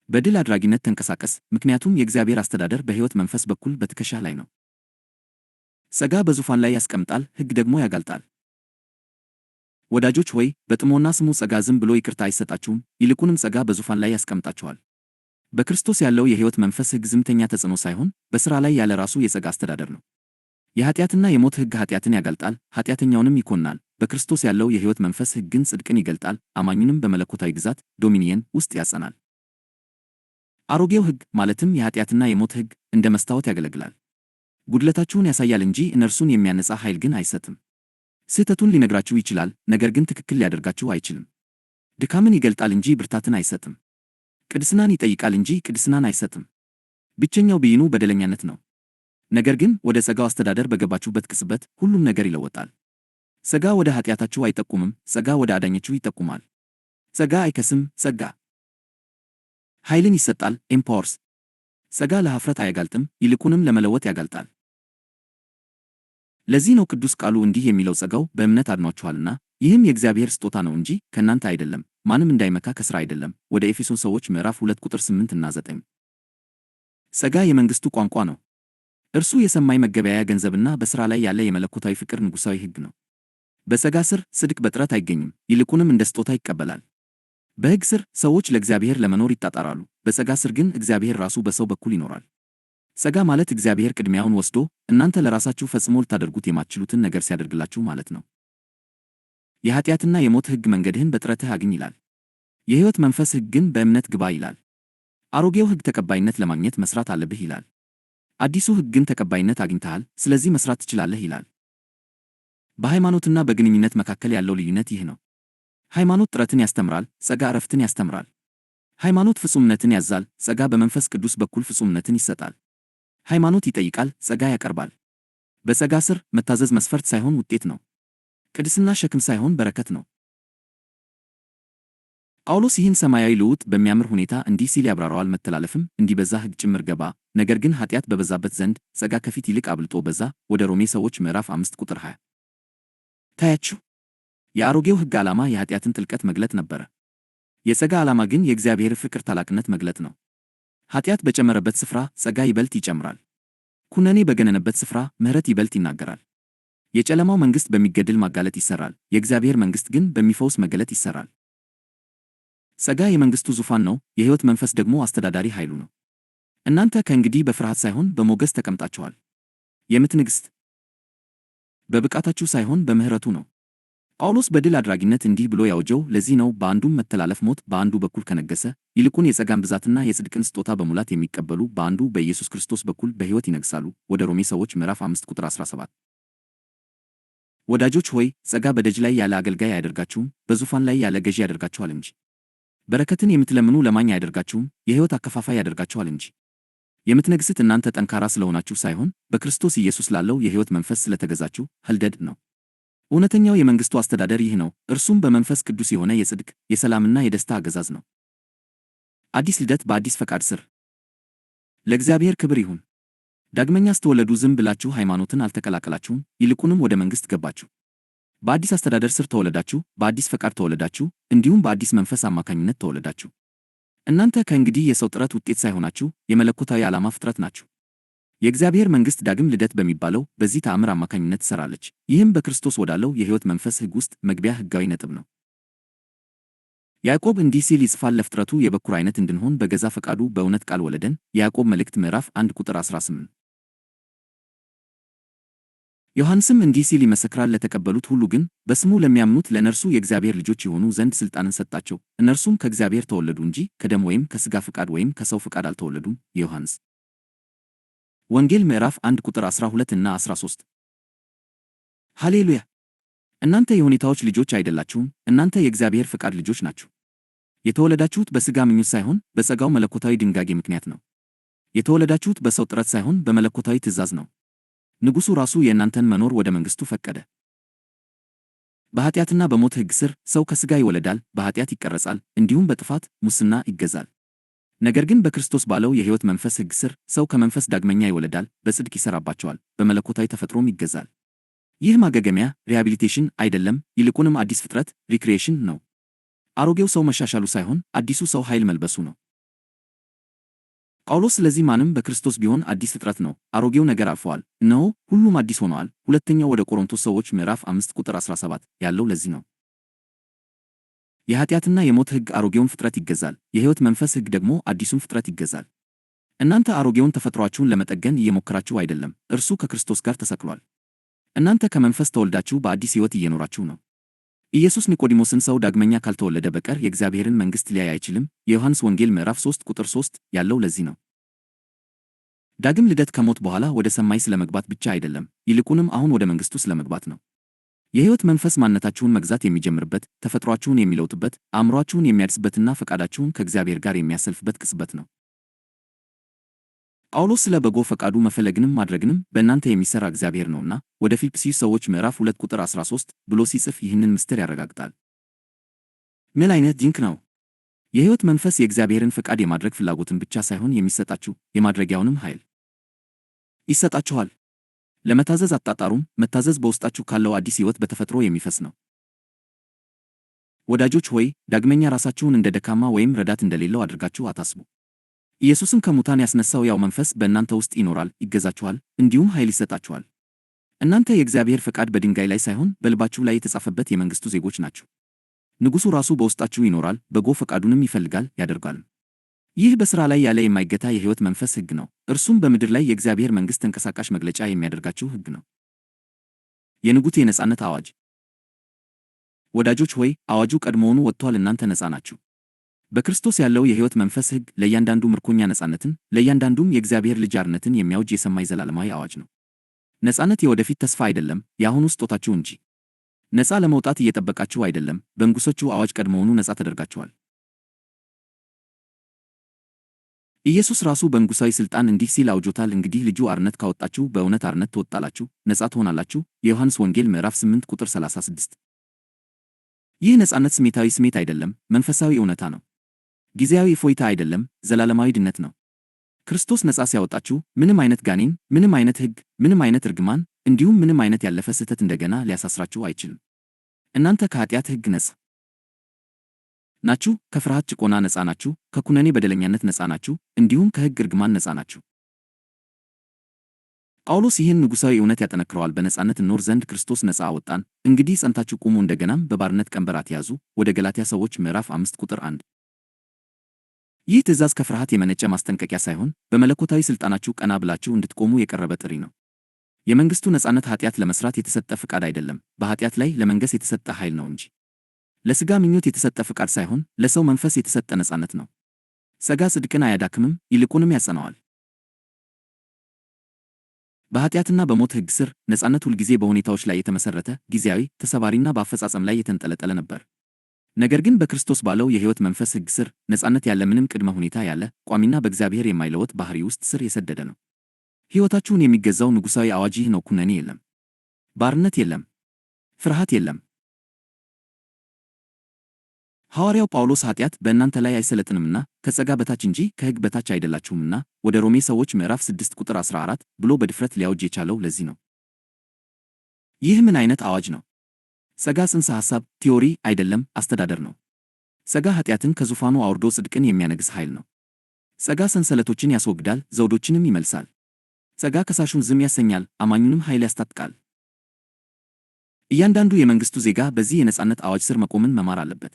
በድል አድራጊነት ተንቀሳቀስ፣ ምክንያቱም የእግዚአብሔር አስተዳደር በሕይወት መንፈስ በኩል በትከሻህ ላይ ነው። ጸጋ በዙፋን ላይ ያስቀምጣል፣ ሕግ ደግሞ ያጋልጣል። ወዳጆች ሆይ በጥሞና ስሙ። ጸጋ ዝም ብሎ ይቅርታ አይሰጣችሁም፣ ይልቁንም ጸጋ በዙፋን ላይ ያስቀምጣችኋል። በክርስቶስ ያለው የሕይወት መንፈስ ሕግ ዝምተኛ ተጽዕኖ ሳይሆን በሥራ ላይ ያለ ራሱ የጸጋ አስተዳደር ነው። የኃጢአትና የሞት ሕግ ኃጢአትን ያጋልጣል፣ ኃጢአተኛውንም ይኮንናል። በክርስቶስ ያለው የሕይወት መንፈስ ሕግ ግን ጽድቅን ይገልጣል፣ አማኙንም በመለኮታዊ ግዛት ዶሚኒየን ውስጥ ያጸናል። አሮጌው ሕግ ማለትም የኃጢአትና የሞት ሕግ እንደ መስታወት ያገለግላል። ጉድለታችሁን ያሳያል እንጂ እነርሱን የሚያነጻ ኃይል ግን አይሰጥም። ስህተቱን ሊነግራችሁ ይችላል፣ ነገር ግን ትክክል ሊያደርጋችሁ አይችልም። ድካምን ይገልጣል እንጂ ብርታትን አይሰጥም። ቅድስናን ይጠይቃል እንጂ ቅድስናን አይሰጥም። ብቸኛው ብይኑ በደለኛነት ነው። ነገር ግን ወደ ጸጋው አስተዳደር በገባችሁበት ቅጽበት ሁሉም ነገር ይለወጣል። ጸጋ ወደ ኃጢአታችሁ አይጠቁምም፣ ጸጋ ወደ አዳኛችሁ ይጠቁማል። ጸጋ አይከስም፣ ጸጋ ኃይልን ይሰጣል። ኤምፓወርስ። ጸጋ ለኀፍረት አያጋልጥም፣ ይልቁንም ለመለወጥ ያጋልጣል። ለዚህ ነው ቅዱስ ቃሉ እንዲህ የሚለው ጸጋው በእምነት አድኗችኋልና ይህም የእግዚአብሔር ስጦታ ነው እንጂ ከእናንተ አይደለም፣ ማንም እንዳይመካ ከሥራ አይደለም። ወደ ኤፌሶን ሰዎች ምዕራፍ 2 ቁጥር 8 እና 9። ጸጋ የመንግሥቱ ቋንቋ ነው። እርሱ የሰማይ መገበያያ ገንዘብና በሥራ ላይ ያለ የመለኮታዊ ፍቅር ንጉሣዊ ሕግ ነው። በጸጋ ስር ጽድቅ በጥረት አይገኝም፣ ይልቁንም እንደ ስጦታ ይቀበላል። በሕግ ስር ሰዎች ለእግዚአብሔር ለመኖር ይጣጣራሉ፣ በጸጋ ስር ግን እግዚአብሔር ራሱ በሰው በኩል ይኖራል። ጸጋ ማለት እግዚአብሔር ቅድሚያውን ወስዶ እናንተ ለራሳችሁ ፈጽሞ ልታደርጉት የማትችሉትን ነገር ሲያደርግላችሁ ማለት ነው። የኃጢአትና የሞት ሕግ መንገድህን በጥረትህ አግኝ ይላል። የሕይወት መንፈስ ሕግ ግን በእምነት ግባ ይላል። አሮጌው ሕግ ተቀባይነት ለማግኘት መስራት አለብህ ይላል። አዲሱ ሕግ ግን ተቀባይነት አግኝተሃል፣ ስለዚህ መስራት ትችላለህ ይላል። በሃይማኖትና በግንኙነት መካከል ያለው ልዩነት ይህ ነው። ሃይማኖት ጥረትን ያስተምራል፣ ጸጋ ዕረፍትን ያስተምራል። ሃይማኖት ፍጹምነትን ያዛል፣ ጸጋ በመንፈስ ቅዱስ በኩል ፍጹምነትን ይሰጣል። ሃይማኖት ይጠይቃል፣ ጸጋ ያቀርባል። በጸጋ ስር መታዘዝ መስፈርት ሳይሆን ውጤት ነው። ቅድስና ሸክም ሳይሆን በረከት ነው። ጳውሎስ ይህን ሰማያዊ ልውጥ በሚያምር ሁኔታ እንዲህ ሲል ያብራራዋል። መተላለፍም እንዲበዛ ሕግ ጭምር ገባ፣ ነገር ግን ኃጢአት በበዛበት ዘንድ ጸጋ ከፊት ይልቅ አብልጦ በዛ። ወደ ሮሜ ሰዎች ምዕራፍ 5 ቁጥር 20። ታያችሁ፣ የአሮጌው ሕግ ዓላማ የኃጢአትን ጥልቀት መግለጥ ነበረ። የጸጋ ዓላማ ግን የእግዚአብሔር ፍቅር ታላቅነት መግለጥ ነው። ኃጢአት በጨመረበት ስፍራ ጸጋ ይበልጥ ይጨምራል። ኩነኔ በገነነበት ስፍራ ምሕረት ይበልጥ ይናገራል። የጨለማው መንግሥት በሚገድል ማጋለጥ ይሠራል፣ የእግዚአብሔር መንግሥት ግን በሚፈውስ መገለጥ ይሠራል። ጸጋ የመንግሥቱ ዙፋን ነው፣ የሕይወት መንፈስ ደግሞ አስተዳዳሪ ኃይሉ ነው። እናንተ ከእንግዲህ በፍርሃት ሳይሆን በሞገስ ተቀምጣችኋል። የምትንግሥት በብቃታችሁ ሳይሆን በምሕረቱ ነው። ጳውሎስ በድል አድራጊነት እንዲህ ብሎ ያወጀው ለዚህ ነው። በአንዱም መተላለፍ ሞት በአንዱ በኩል ከነገሰ፣ ይልቁን የጸጋን ብዛትና የጽድቅን ስጦታ በሙላት የሚቀበሉ በአንዱ በኢየሱስ ክርስቶስ በኩል በሕይወት ይነግሣሉ። ወደ ሮሜ ሰዎች ምዕራፍ 5 ቁጥር 17። ወዳጆች ሆይ ጸጋ በደጅ ላይ ያለ አገልጋይ አያደርጋችሁም፣ በዙፋን ላይ ያለ ገዢ ያደርጋችኋል እንጂ። በረከትን የምትለምኑ ለማኝ አያደርጋችሁም፣ የሕይወት አከፋፋይ ያደርጋችኋል እንጂ። የምትነግሥት እናንተ ጠንካራ ስለሆናችሁ ሳይሆን በክርስቶስ ኢየሱስ ላለው የሕይወት መንፈስ ስለተገዛችሁ ህልደድ ነው። እውነተኛው የመንግሥቱ አስተዳደር ይህ ነው፣ እርሱም በመንፈስ ቅዱስ የሆነ የጽድቅ የሰላምና የደስታ አገዛዝ ነው። አዲስ ልደት በአዲስ ፈቃድ ስር። ለእግዚአብሔር ክብር ይሁን። ዳግመኛ ስትወለዱ ዝም ብላችሁ ሃይማኖትን አልተቀላቀላችሁም፣ ይልቁንም ወደ መንግሥት ገባችሁ። በአዲስ አስተዳደር ስር ተወለዳችሁ፣ በአዲስ ፈቃድ ተወለዳችሁ፣ እንዲሁም በአዲስ መንፈስ አማካኝነት ተወለዳችሁ። እናንተ ከእንግዲህ የሰው ጥረት ውጤት ሳይሆናችሁ የመለኮታዊ ዓላማ ፍጥረት ናችሁ። የእግዚአብሔር መንግሥት ዳግም ልደት በሚባለው በዚህ ተአምር አማካኝነት ትሠራለች። ይህም በክርስቶስ ወዳለው የሕይወት መንፈስ ሕግ ውስጥ መግቢያ ሕጋዊ ነጥብ ነው። ያዕቆብ እንዲህ ሲል ይጽፋል፣ ለፍጥረቱ የበኩር ዓይነት እንድንሆን በገዛ ፈቃዱ በእውነት ቃል ወለደን። የያዕቆብ መልእክት ምዕራፍ 1 ቁጥር 18። ዮሐንስም እንዲህ ሲል ይመሰክራል፣ ለተቀበሉት ሁሉ ግን በስሙ ለሚያምኑት ለእነርሱ የእግዚአብሔር ልጆች የሆኑ ዘንድ ሥልጣንን ሰጣቸው፣ እነርሱም ከእግዚአብሔር ተወለዱ እንጂ ከደም ወይም ከሥጋ ፈቃድ ወይም ከሰው ፈቃድ አልተወለዱም። የዮሐንስ ወንጌል ምዕራፍ 1 ቁጥር 12 እና 13። ሃሌሉያ! እናንተ የሁኔታዎች ልጆች አይደላችሁም፣ እናንተ የእግዚአብሔር ፈቃድ ልጆች ናችሁ። የተወለዳችሁት በሥጋ ምኞት ሳይሆን በጸጋው መለኮታዊ ድንጋጌ ምክንያት ነው። የተወለዳችሁት በሰው ጥረት ሳይሆን በመለኮታዊ ትእዛዝ ነው። ንጉሡ ራሱ የእናንተን መኖር ወደ መንግሥቱ ፈቀደ። በኃጢአትና በሞት ሕግ ስር ሰው ከሥጋ ይወለዳል፣ በኃጢአት ይቀረጻል፣ እንዲሁም በጥፋት ሙስና ይገዛል። ነገር ግን በክርስቶስ ባለው የሕይወት መንፈስ ሕግ ስር ሰው ከመንፈስ ዳግመኛ ይወለዳል፣ በጽድቅ ይሠራባቸዋል፣ በመለኮታዊ ተፈጥሮም ይገዛል። ይህ ማገገሚያ ሪሃቢሊቴሽን አይደለም፣ ይልቁንም አዲስ ፍጥረት ሪክሪኤሽን ነው። አሮጌው ሰው መሻሻሉ ሳይሆን አዲሱ ሰው ኃይል መልበሱ ነው። ጳውሎስ ስለዚህ ማንም በክርስቶስ ቢሆን አዲስ ፍጥረት ነው፣ አሮጌው ነገር አልፈዋል፣ እነሆ ሁሉም አዲስ ሆነዋል። ሁለተኛው ወደ ቆሮንቶስ ሰዎች ምዕራፍ 5 ቁጥር 17 ያለው ለዚህ ነው። የኃጢአትና የሞት ሕግ አሮጌውን ፍጥረት ይገዛል፣ የሕይወት መንፈስ ሕግ ደግሞ አዲሱን ፍጥረት ይገዛል። እናንተ አሮጌውን ተፈጥሯችሁን ለመጠገን እየሞከራችሁ አይደለም፣ እርሱ ከክርስቶስ ጋር ተሰቅሏል። እናንተ ከመንፈስ ተወልዳችሁ በአዲስ ሕይወት እየኖራችሁ ነው። ኢየሱስ ኒቆዲሞስን ሰው ዳግመኛ ካልተወለደ በቀር የእግዚአብሔርን መንግሥት ሊያይ አይችልም፣ የዮሐንስ ወንጌል ምዕራፍ 3 ቁጥር 3 ያለው ለዚህ ነው። ዳግም ልደት ከሞት በኋላ ወደ ሰማይ ስለመግባት ብቻ አይደለም፣ ይልቁንም አሁን ወደ መንግሥቱ ስለመግባት ነው። የሕይወት መንፈስ ማንነታችሁን መግዛት የሚጀምርበት፣ ተፈጥሯችሁን የሚለውጥበት፣ አእምሮአችሁን የሚያድስበትና ፈቃዳችሁን ከእግዚአብሔር ጋር የሚያሰልፍበት ቅጽበት ነው። ጳውሎስ ስለ በጎ ፈቃዱ መፈለግንም ማድረግንም በእናንተ የሚሠራ እግዚአብሔር ነውና ወደ ፊልጵስዩስ ሰዎች ምዕራፍ 2 ቁጥር 13 ብሎ ሲጽፍ ይህንን ምስጢር ያረጋግጣል። ምን አይነት ድንቅ ነው! የሕይወት መንፈስ የእግዚአብሔርን ፈቃድ የማድረግ ፍላጎትን ብቻ ሳይሆን የሚሰጣችሁ የማድረጊያውንም ኃይል ይሰጣችኋል። ለመታዘዝ አጣጣሩም፣ መታዘዝ በውስጣችሁ ካለው አዲስ ሕይወት በተፈጥሮ የሚፈስ ነው። ወዳጆች ሆይ ዳግመኛ ራሳችሁን እንደ ደካማ ወይም ረዳት እንደሌለው አድርጋችሁ አታስቡ። ኢየሱስን ከሙታን ያስነሳው ያው መንፈስ በእናንተ ውስጥ ይኖራል፣ ይገዛችኋል፣ እንዲሁም ኃይል ይሰጣችኋል። እናንተ የእግዚአብሔር ፈቃድ በድንጋይ ላይ ሳይሆን በልባችሁ ላይ የተጻፈበት የመንግሥቱ ዜጎች ናችሁ። ንጉሡ ራሱ በውስጣችሁ ይኖራል፣ በጎ ፈቃዱንም ይፈልጋል ያደርጋል። ይህ በሥራ ላይ ያለ የማይገታ የሕይወት መንፈስ ሕግ ነው። እርሱም በምድር ላይ የእግዚአብሔር መንግሥት ተንቀሳቃሽ መግለጫ የሚያደርጋችሁ ሕግ ነው። የንጉሥ የነጻነት አዋጅ። ወዳጆች ሆይ አዋጁ ቀድሞውኑ ወጥቷል፣ እናንተ ነጻ ናችሁ። በክርስቶስ ያለው የሕይወት መንፈስ ሕግ ለእያንዳንዱ ምርኮኛ ነፃነትን፣ ለእያንዳንዱም የእግዚአብሔር ልጅ አርነትን የሚያውጅ የሰማይ ዘላለማዊ አዋጅ ነው። ነፃነት የወደፊት ተስፋ አይደለም፣ የአሁኑ ስጦታችሁ እንጂ። ነፃ ለመውጣት እየጠበቃችሁ አይደለም፣ በንጉሶቹ አዋጅ ቀድሞውኑ ነፃ ተደርጋችኋል። ኢየሱስ ራሱ በንጉሣዊ ሥልጣን እንዲህ ሲል አውጆታል፣ እንግዲህ ልጁ አርነት ካወጣችሁ በእውነት አርነት ትወጣላችሁ፣ ነፃ ትሆናላችሁ። የዮሐንስ ወንጌል ምዕራፍ 8 ቁጥር 36። ይህ ነፃነት ስሜታዊ ስሜት አይደለም፣ መንፈሳዊ እውነታ ነው። ጊዜያዊ እፎይታ አይደለም፣ ዘላለማዊ ድነት ነው። ክርስቶስ ነፃ ሲያወጣችሁ ምንም አይነት ጋኔን፣ ምንም አይነት ሕግ፣ ምንም አይነት እርግማን፣ እንዲሁም ምንም አይነት ያለፈ ስህተት እንደገና ሊያሳስራችሁ አይችልም። እናንተ ከኃጢአት ሕግ ነፃ ናችሁ፣ ከፍርሃት ጭቆና ነፃ ናችሁ፣ ከኩነኔ በደለኛነት ነፃ ናችሁ፣ እንዲሁም ከሕግ እርግማን ነፃ ናችሁ። ጳውሎስ ይህን ንጉሣዊ እውነት ያጠነክረዋል። በነፃነት እንኖር ዘንድ ክርስቶስ ነፃ አወጣን፣ እንግዲህ ጸንታችሁ ቁሙ፣ እንደገናም በባርነት ቀንበር አትያዙ። ወደ ገላትያ ሰዎች ምዕራፍ 5 ቁጥር 1። ይህ ትእዛዝ ከፍርሃት የመነጨ ማስጠንቀቂያ ሳይሆን በመለኮታዊ ሥልጣናችሁ ቀና ብላችሁ እንድትቆሙ የቀረበ ጥሪ ነው። የመንግሥቱ ነፃነት ኃጢአት ለመሥራት የተሰጠ ፍቃድ አይደለም፣ በኃጢአት ላይ ለመንገሥ የተሰጠ ኃይል ነው እንጂ። ለሥጋ ምኞት የተሰጠ ፍቃድ ሳይሆን ለሰው መንፈስ የተሰጠ ነፃነት ነው። ጸጋ ጽድቅን አያዳክምም፣ ይልቁንም ያጸናዋል። በኃጢአትና በሞት ሕግ ሥር ነፃነት ሁልጊዜ በሁኔታዎች ላይ የተመሠረተ፣ ጊዜያዊ፣ ተሰባሪና በአፈጻጸም ላይ የተንጠለጠለ ነበር። ነገር ግን በክርስቶስ ባለው የሕይወት መንፈስ ሕግ ሥር ነፃነት ያለ ምንም ቅድመ ሁኔታ ያለ፣ ቋሚና በእግዚአብሔር የማይለወጥ ባሕሪ ውስጥ ሥር የሰደደ ነው። ሕይወታችሁን የሚገዛው ንጉሣዊ አዋጅ ይህ ነው። ኩነኔ የለም፣ ባርነት የለም፣ ፍርሃት የለም። ሐዋርያው ጳውሎስ ኃጢአት በእናንተ ላይ አይሰለጥንምና ከጸጋ በታች እንጂ ከሕግ በታች አይደላችሁምና ወደ ሮሜ ሰዎች ምዕራፍ 6 ቁጥር 14 ብሎ በድፍረት ሊያውጅ የቻለው ለዚህ ነው። ይህ ምን አይነት አዋጅ ነው? ጸጋ ጽንሰ ሐሳብ፣ ቲዮሪ አይደለም፣ አስተዳደር ነው። ጸጋ ኃጢአትን ከዙፋኑ አውርዶ ጽድቅን የሚያነግሥ ኃይል ነው። ጸጋ ሰንሰለቶችን ያስወግዳል፣ ዘውዶችንም ይመልሳል። ጸጋ ከሳሹን ዝም ያሰኛል፣ አማኙንም ኃይል ያስታጥቃል። እያንዳንዱ የመንግሥቱ ዜጋ በዚህ የነፃነት አዋጅ ሥር መቆምን መማር አለበት።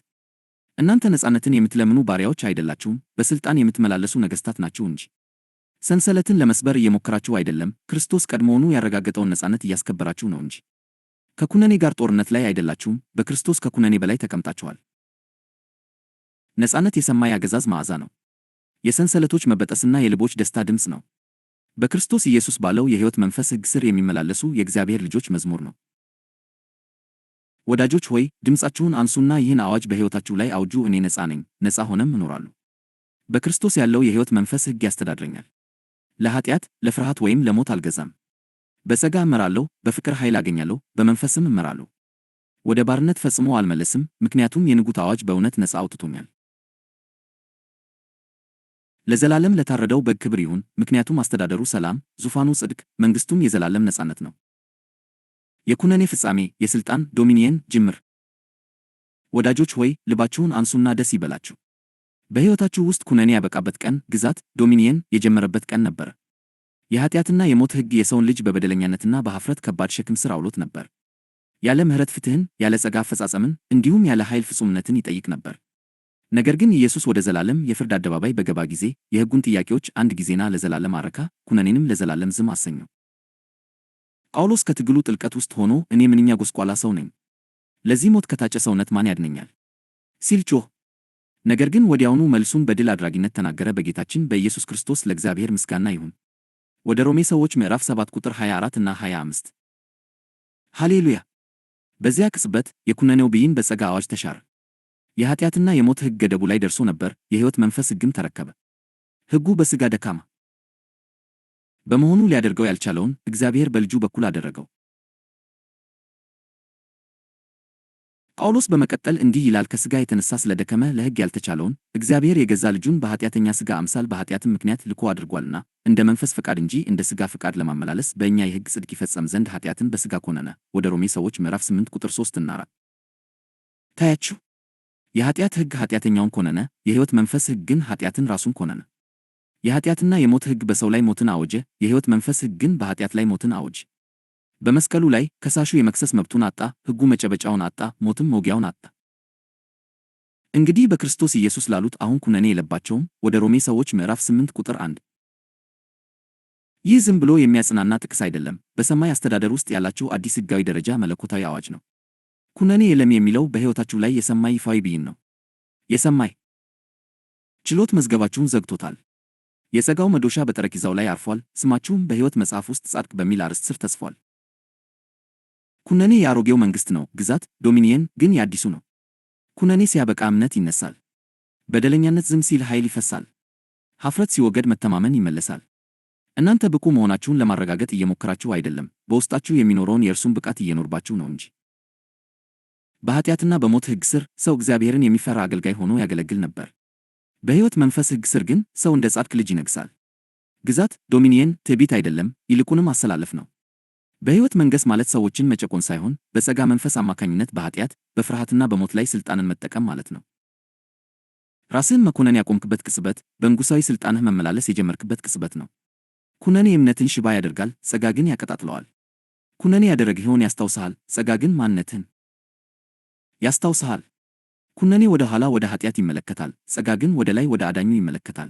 እናንተ ነፃነትን የምትለምኑ ባሪያዎች አይደላችሁም፣ በሥልጣን የምትመላለሱ ነገሥታት ናችሁ እንጂ። ሰንሰለትን ለመስበር እየሞከራችሁ አይደለም፣ ክርስቶስ ቀድሞውኑ ያረጋገጠውን ነፃነት እያስከበራችሁ ነው እንጂ። ከኩነኔ ጋር ጦርነት ላይ አይደላችሁም፣ በክርስቶስ ከኩነኔ በላይ ተቀምጣችኋል። ነፃነት የሰማይ አገዛዝ መዓዛ ነው። የሰንሰለቶች መበጠስና የልቦች ደስታ ድምፅ ነው። በክርስቶስ ኢየሱስ ባለው የሕይወት መንፈስ ሕግ ሥር የሚመላለሱ የእግዚአብሔር ልጆች መዝሙር ነው። ወዳጆች ሆይ ድምፃችሁን አንሱና ይህን አዋጅ በሕይወታችሁ ላይ አውጁ። እኔ ነፃ ነኝ፣ ነፃ ሆነም እኖራለሁ። በክርስቶስ ያለው የሕይወት መንፈስ ሕግ ያስተዳድረኛል። ለኃጢአት፣ ለፍርሃት ወይም ለሞት አልገዛም። በጸጋ እመራለሁ፣ በፍቅር ኃይል አገኛለሁ፣ በመንፈስም እመራለሁ። ወደ ባርነት ፈጽሞ አልመለስም፣ ምክንያቱም የንጉሥ አዋጅ በእውነት ነፃ አውጥቶኛል። ለዘላለም ለታረደው በግ ክብር ይሁን፣ ምክንያቱም አስተዳደሩ ሰላም፣ ዙፋኑ ጽድቅ፣ መንግሥቱም የዘላለም ነፃነት ነው። የኩነኔ ፍጻሜ፣ የሥልጣን ዶሚኒየን ጅምር። ወዳጆች ሆይ ልባችሁን አንሱና ደስ ይበላችሁ። በሕይወታችሁ ውስጥ ኩነኔ ያበቃበት ቀን፣ ግዛት ዶሚኒየን የጀመረበት ቀን ነበረ። የኃጢአትና የሞት ሕግ የሰውን ልጅ በበደለኛነትና በኀፍረት ከባድ ሸክም ሥር አውሎት ነበር። ያለ ምሕረት ፍትሕን፣ ያለ ጸጋ አፈጻጸምን፣ እንዲሁም ያለ ኃይል ፍጹምነትን ይጠይቅ ነበር። ነገር ግን ኢየሱስ ወደ ዘላለም የፍርድ አደባባይ በገባ ጊዜ የሕጉን ጥያቄዎች አንድ ጊዜና ለዘላለም አረካ፣ ኩነኔንም ለዘላለም ዝም አሰኘው። ጳውሎስ ከትግሉ ጥልቀት ውስጥ ሆኖ እኔ ምንኛ ጎስቋላ ሰው ነኝ፣ ለዚህ ሞት ከታጨ ሰውነት ማን ያድነኛል ሲል ጮኸ። ነገር ግን ወዲያውኑ መልሱን በድል አድራጊነት ተናገረ። በጌታችን በኢየሱስ ክርስቶስ ለእግዚአብሔር ምስጋና ይሁን። ወደ ሮሜ ሰዎች ምዕራፍ 7 ቁጥር 24 እና 25። ሃሌሉያ! በዚያ ቅጽበት የኩነኔው ብይን በጸጋ አዋጅ ተሻረ። የኃጢአትና የሞት ሕግ ገደቡ ላይ ደርሶ ነበር፣ የሕይወት መንፈስ ሕግም ተረከበ። ሕጉ በሥጋ ደካማ በመሆኑ ሊያደርገው ያልቻለውን እግዚአብሔር በልጁ በኩል አደረገው። ጳውሎስ በመቀጠል እንዲህ ይላል፣ ከሥጋ የተነሣ ስለደከመ ለሕግ ያልተቻለውን እግዚአብሔር የገዛ ልጁን በኃጢአተኛ ሥጋ አምሳል በኃጢአትም ምክንያት ልኮ አድርጓልና እንደ መንፈስ ፈቃድ እንጂ እንደ ሥጋ ፈቃድ ለማመላለስ በእኛ የሕግ ጽድቅ ይፈጸም ዘንድ ኃጢአትን በሥጋ ኮነነ። ወደ ሮሜ ሰዎች ምዕራፍ 8 ቁጥር 3 እና 4። ታያችሁ፣ የኃጢአት ሕግ ኃጢአተኛውን ኮነነ፣ የሕይወት መንፈስ ሕግ ግን ኃጢአትን ራሱን ኮነነ። የኃጢአትና የሞት ሕግ በሰው ላይ ሞትን አወጀ፣ የሕይወት መንፈስ ሕግ ግን በኃጢአት ላይ ሞትን አወጀ። በመስቀሉ ላይ ከሳሹ የመክሰስ መብቱን አጣ፣ ሕጉ መጨበጫውን አጣ፣ ሞትም መውጊያውን አጣ። እንግዲህ በክርስቶስ ኢየሱስ ላሉት አሁን ኩነኔ የለባቸውም። ወደ ሮሜ ሰዎች ምዕራፍ 8 ቁጥር 1። ይህ ዝም ብሎ የሚያጽናና ጥቅስ አይደለም፣ በሰማይ አስተዳደር ውስጥ ያላችሁ አዲስ ሕጋዊ ደረጃ መለኮታዊ አዋጅ ነው። ኩነኔ የለም የሚለው በሕይወታችሁ ላይ የሰማይ ይፋዊ ብይን ነው። የሰማይ ችሎት መዝገባችሁን ዘግቶታል። የጸጋው መዶሻ በጠረጴዛው ላይ አርፏል። ስማችሁም በሕይወት መጽሐፍ ውስጥ ጻድቅ በሚል አርዕስት ስር ተጽፏል። ኩነኔ የአሮጌው መንግሥት ነው። ግዛት ዶሚኒየን ግን የአዲሱ ነው። ኩነኔ ሲያበቃ እምነት ይነሳል። በደለኛነት ዝም ሲል ኃይል ይፈሳል። ኀፍረት ሲወገድ መተማመን ይመለሳል። እናንተ ብቁ መሆናችሁን ለማረጋገጥ እየሞከራችሁ አይደለም፣ በውስጣችሁ የሚኖረውን የእርሱን ብቃት እየኖርባችሁ ነው እንጂ። በኃጢአትና በሞት ሕግ ስር ሰው እግዚአብሔርን የሚፈራ አገልጋይ ሆኖ ያገለግል ነበር። በሕይወት መንፈስ ሕግ ስር ግን ሰው እንደ ጻድቅ ልጅ ይነግሣል። ግዛት ዶሚኒየን ትዕቢት አይደለም፣ ይልቁንም አሰላለፍ ነው። በሕይወት መንገሥ ማለት ሰዎችን መጨቆን ሳይሆን በጸጋ መንፈስ አማካኝነት በኃጢአት በፍርሃትና በሞት ላይ ሥልጣንን መጠቀም ማለት ነው። ራስህን መኮነን ያቆምክበት ቅጽበት፣ በንጉሣዊ ሥልጣንህ መመላለስ የጀመርክበት ቅጽበት ነው። ኩነኔ እምነትን ሽባ ያደርጋል፣ ጸጋ ግን ያቀጣጥለዋል። ኩነኔ ያደረግኸውን ያስታውስሃል፣ ጸጋ ግን ማንነትህን ያስታውስሃል። ኩነኔ ወደ ኋላ ወደ ኃጢአት ይመለከታል፣ ጸጋ ግን ወደ ላይ ወደ አዳኙ ይመለከታል።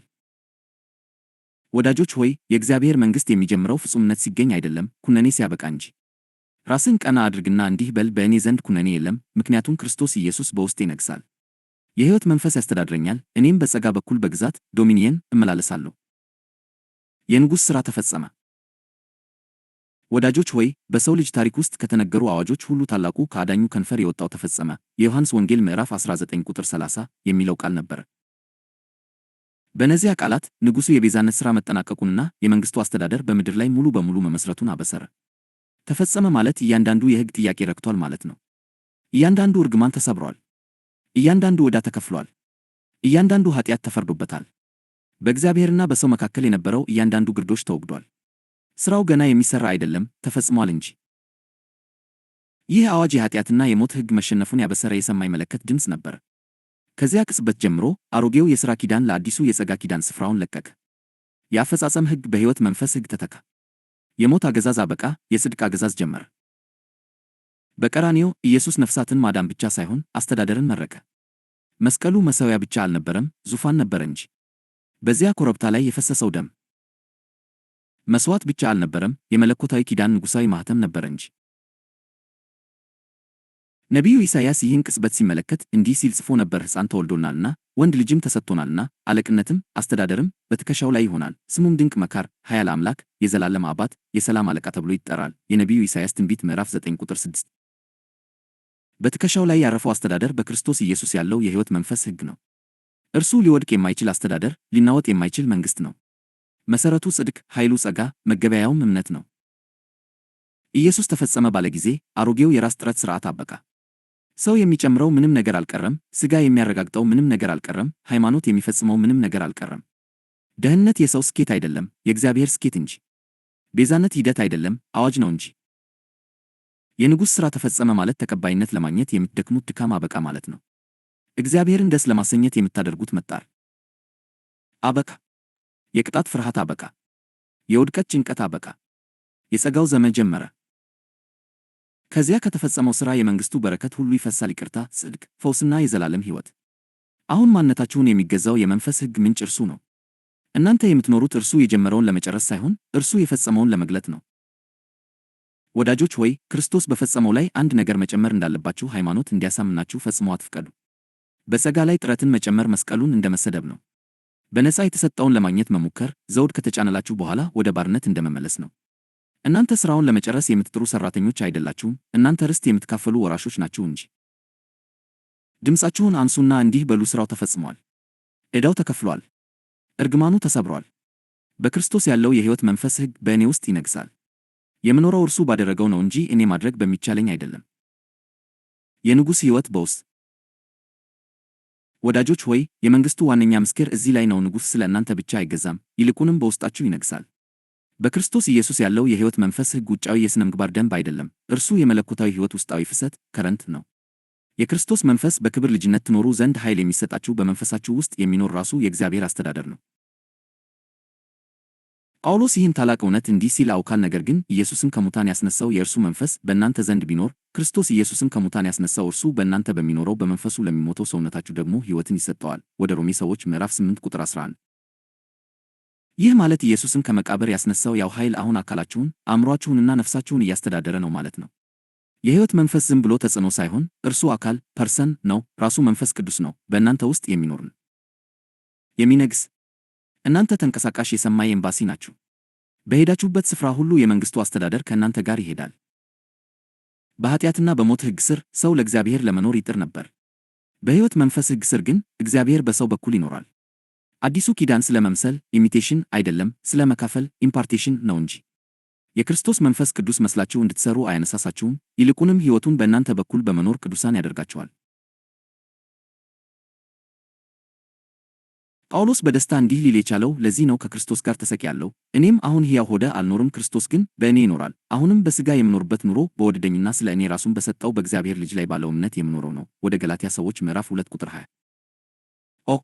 ወዳጆች ሆይ የእግዚአብሔር መንግሥት የሚጀምረው ፍጹምነት ሲገኝ አይደለም፣ ኩነኔ ሲያበቃ እንጂ። ራስን ቀና አድርግና እንዲህ በል፣ በእኔ ዘንድ ኩነኔ የለም፣ ምክንያቱም ክርስቶስ ኢየሱስ በውስጤ ይነግሣል። የሕይወት መንፈስ ያስተዳድረኛል፣ እኔም በጸጋ በኩል በግዛት ዶሚኒየን እመላለሳለሁ። የንጉሥ ሥራ ተፈጸመ። ወዳጆች ሆይ በሰው ልጅ ታሪክ ውስጥ ከተነገሩ አዋጆች ሁሉ ታላቁ ከአዳኙ ከንፈር የወጣው ተፈጸመ። የዮሐንስ ወንጌል ምዕራፍ 19 ቁጥር 30 የሚለው ቃል ነበር። በእነዚያ ቃላት ንጉሡ የቤዛነት ሥራ መጠናቀቁንና የመንግሥቱ አስተዳደር በምድር ላይ ሙሉ በሙሉ መመስረቱን አበሰረ። ተፈጸመ ማለት እያንዳንዱ የሕግ ጥያቄ ረክቷል ማለት ነው። እያንዳንዱ እርግማን ተሰብሯል። እያንዳንዱ ዕዳ ተከፍሏል። እያንዳንዱ ኃጢአት ተፈርዶበታል። በእግዚአብሔርና በሰው መካከል የነበረው እያንዳንዱ ግርዶሽ ተወግዷል። ሥራው ገና የሚሠራ አይደለም፣ ተፈጽሟል እንጂ። ይህ አዋጅ የኃጢአትና የሞት ሕግ መሸነፉን ያበሰረ የሰማይ መለከት ድምፅ ነበር። ከዚያ ቅጽበት ጀምሮ አሮጌው የሥራ ኪዳን ለአዲሱ የጸጋ ኪዳን ስፍራውን ለቀቀ። የአፈጻጸም ሕግ በሕይወት መንፈስ ሕግ ተተካ። የሞት አገዛዝ አበቃ፣ የጽድቅ አገዛዝ ጀመረ። በቀራንዮ ኢየሱስ ነፍሳትን ማዳን ብቻ ሳይሆን አስተዳደርን መረቀ። መስቀሉ መሠዊያ ብቻ አልነበረም፣ ዙፋን ነበረ እንጂ። በዚያ ኮረብታ ላይ የፈሰሰው ደም መሥዋዕት ብቻ አልነበረም፣ የመለኮታዊ ኪዳን ንጉሣዊ ማኅተም ነበረ እንጂ። ነቢዩ ኢሳይያስ ይህን ቅጽበት ሲመለከት እንዲህ ሲል ጽፎ ነበር፣ ሕፃን ተወልዶናልና ወንድ ልጅም ተሰጥቶናልና፣ አለቅነትም አስተዳደርም በትከሻው ላይ ይሆናል። ስሙም ድንቅ መካር፣ ኃያል አምላክ፣ የዘላለም አባት፣ የሰላም አለቃ ተብሎ ይጠራል። የነቢዩ ኢሳይያስ ትንቢት ምዕራፍ 9 ቁጥር 6። በትከሻው ላይ ያረፈው አስተዳደር በክርስቶስ ኢየሱስ ያለው የሕይወት መንፈስ ሕግ ነው። እርሱ ሊወድቅ የማይችል አስተዳደር፣ ሊናወጥ የማይችል መንግሥት ነው። መሠረቱ ጽድቅ፣ ኃይሉ ጸጋ፣ መገበያያውም እምነት ነው። ኢየሱስ ተፈጸመ ባለ ጊዜ አሮጌው የራስ ጥረት ሥርዓት አበቃ። ሰው የሚጨምረው ምንም ነገር አልቀረም። ሥጋ የሚያረጋግጠው ምንም ነገር አልቀረም። ሃይማኖት የሚፈጽመው ምንም ነገር አልቀረም። ደህንነት የሰው ስኬት አይደለም፣ የእግዚአብሔር ስኬት እንጂ። ቤዛነት ሂደት አይደለም፣ አዋጅ ነው እንጂ። የንጉሥ ሥራ ተፈጸመ ማለት ተቀባይነት ለማግኘት የምትደክሙት ድካም አበቃ ማለት ነው። እግዚአብሔርን ደስ ለማሰኘት የምታደርጉት መጣር አበቃ። የቅጣት ፍርሃት አበቃ። የውድቀት ጭንቀት አበቃ። የጸጋው ዘመን ጀመረ። ከዚያ ከተፈጸመው ሥራ የመንግሥቱ በረከት ሁሉ ይፈሳል። ይቅርታ፣ ጽድቅ፣ ፈውስና የዘላለም ሕይወት። አሁን ማንነታችሁን የሚገዛው የመንፈስ ሕግ ምንጭ እርሱ ነው። እናንተ የምትኖሩት እርሱ የጀመረውን ለመጨረስ ሳይሆን እርሱ የፈጸመውን ለመግለጥ ነው። ወዳጆች ሆይ ክርስቶስ በፈጸመው ላይ አንድ ነገር መጨመር እንዳለባችሁ ሃይማኖት እንዲያሳምናችሁ ፈጽሞ አትፍቀዱ። በጸጋ ላይ ጥረትን መጨመር መስቀሉን እንደ መሰደብ ነው። በነፃ የተሰጠውን ለማግኘት መሞከር ዘውድ ከተጫነላችሁ በኋላ ወደ ባርነት እንደመመለስ ነው። እናንተ ሥራውን ለመጨረስ የምትጥሩ ሠራተኞች አይደላችሁም፣ እናንተ ርስት የምትካፈሉ ወራሾች ናችሁ እንጂ። ድምፃችሁን አንሱና እንዲህ በሉ፣ ሥራው ተፈጽሟል። ዕዳው ተከፍሏል። እርግማኑ ተሰብሯል። በክርስቶስ ያለው የሕይወት መንፈስ ሕግ በእኔ ውስጥ ይነግሣል። የምኖረው እርሱ ባደረገው ነው እንጂ እኔ ማድረግ በሚቻለኝ አይደለም። የንጉሥ ሕይወት በውስጥ ወዳጆች ሆይ የመንግሥቱ ዋነኛ ምስክር እዚህ ላይ ነው። ንጉሥ ስለ እናንተ ብቻ አይገዛም፣ ይልቁንም በውስጣችሁ ይነግሣል። በክርስቶስ ኢየሱስ ያለው የሕይወት መንፈስ ሕግ ውጫዊ የሥነ ምግባር ደንብ አይደለም፣ እርሱ የመለኮታዊ ሕይወት ውስጣዊ ፍሰት ከረንት ነው። የክርስቶስ መንፈስ በክብር ልጅነት ትኖሩ ዘንድ ኃይል የሚሰጣችሁ በመንፈሳችሁ ውስጥ የሚኖር ራሱ የእግዚአብሔር አስተዳደር ነው። ጳውሎስ ይህን ታላቅ እውነት እንዲህ ሲል አውቃል፣ ነገር ግን ኢየሱስን ከሙታን ያስነሳው የእርሱ መንፈስ በእናንተ ዘንድ ቢኖር፣ ክርስቶስ ኢየሱስን ከሙታን ያስነሳው እርሱ በእናንተ በሚኖረው በመንፈሱ ለሚሞተው ሰውነታችሁ ደግሞ ሕይወትን ይሰጠዋል። ወደ ሮሜ ሰዎች ምዕራፍ 8 ቁጥር 11። ይህ ማለት ኢየሱስን ከመቃብር ያስነሳው ያው ኃይል አሁን አካላችሁን፣ አእምሮአችሁንና ነፍሳችሁን እያስተዳደረ ነው ማለት ነው። የሕይወት መንፈስ ዝም ብሎ ተጽዕኖ ሳይሆን እርሱ አካል ፐርሰን ነው፣ ራሱ መንፈስ ቅዱስ ነው፣ በእናንተ ውስጥ የሚኖር ነው። የሚነግስ። እናንተ ተንቀሳቃሽ የሰማይ ኤምባሲ ናችሁ። በሄዳችሁበት ስፍራ ሁሉ የመንግሥቱ አስተዳደር ከእናንተ ጋር ይሄዳል። በኃጢአትና በሞት ሕግ ስር ሰው ለእግዚአብሔር ለመኖር ይጥር ነበር። በሕይወት መንፈስ ሕግ ስር ግን እግዚአብሔር በሰው በኩል ይኖራል። አዲሱ ኪዳን ስለ መምሰል ኢሚቴሽን አይደለም፣ ስለ መካፈል ኢምፓርቴሽን ነው እንጂ። የክርስቶስ መንፈስ ቅዱስ መስላችሁ እንድትሰሩ አያነሳሳችሁም፣ ይልቁንም ሕይወቱን በእናንተ በኩል በመኖር ቅዱሳን ያደርጋችኋል። ጳውሎስ በደስታ እንዲህ ሊል የቻለው ለዚህ ነው። ከክርስቶስ ጋር ተሰቅያለሁ፣ እኔም አሁን ሕያው ሆኜ አልኖርም፣ ክርስቶስ ግን በእኔ ይኖራል። አሁንም በሥጋ የምኖርበት ኑሮ በወደደኝና ስለ እኔ ራሱን በሰጠው በእግዚአብሔር ልጅ ላይ ባለው እምነት የምኖረው ነው። ወደ ገላትያ ሰዎች ምዕራፍ 2 ቁጥር 20። ኦ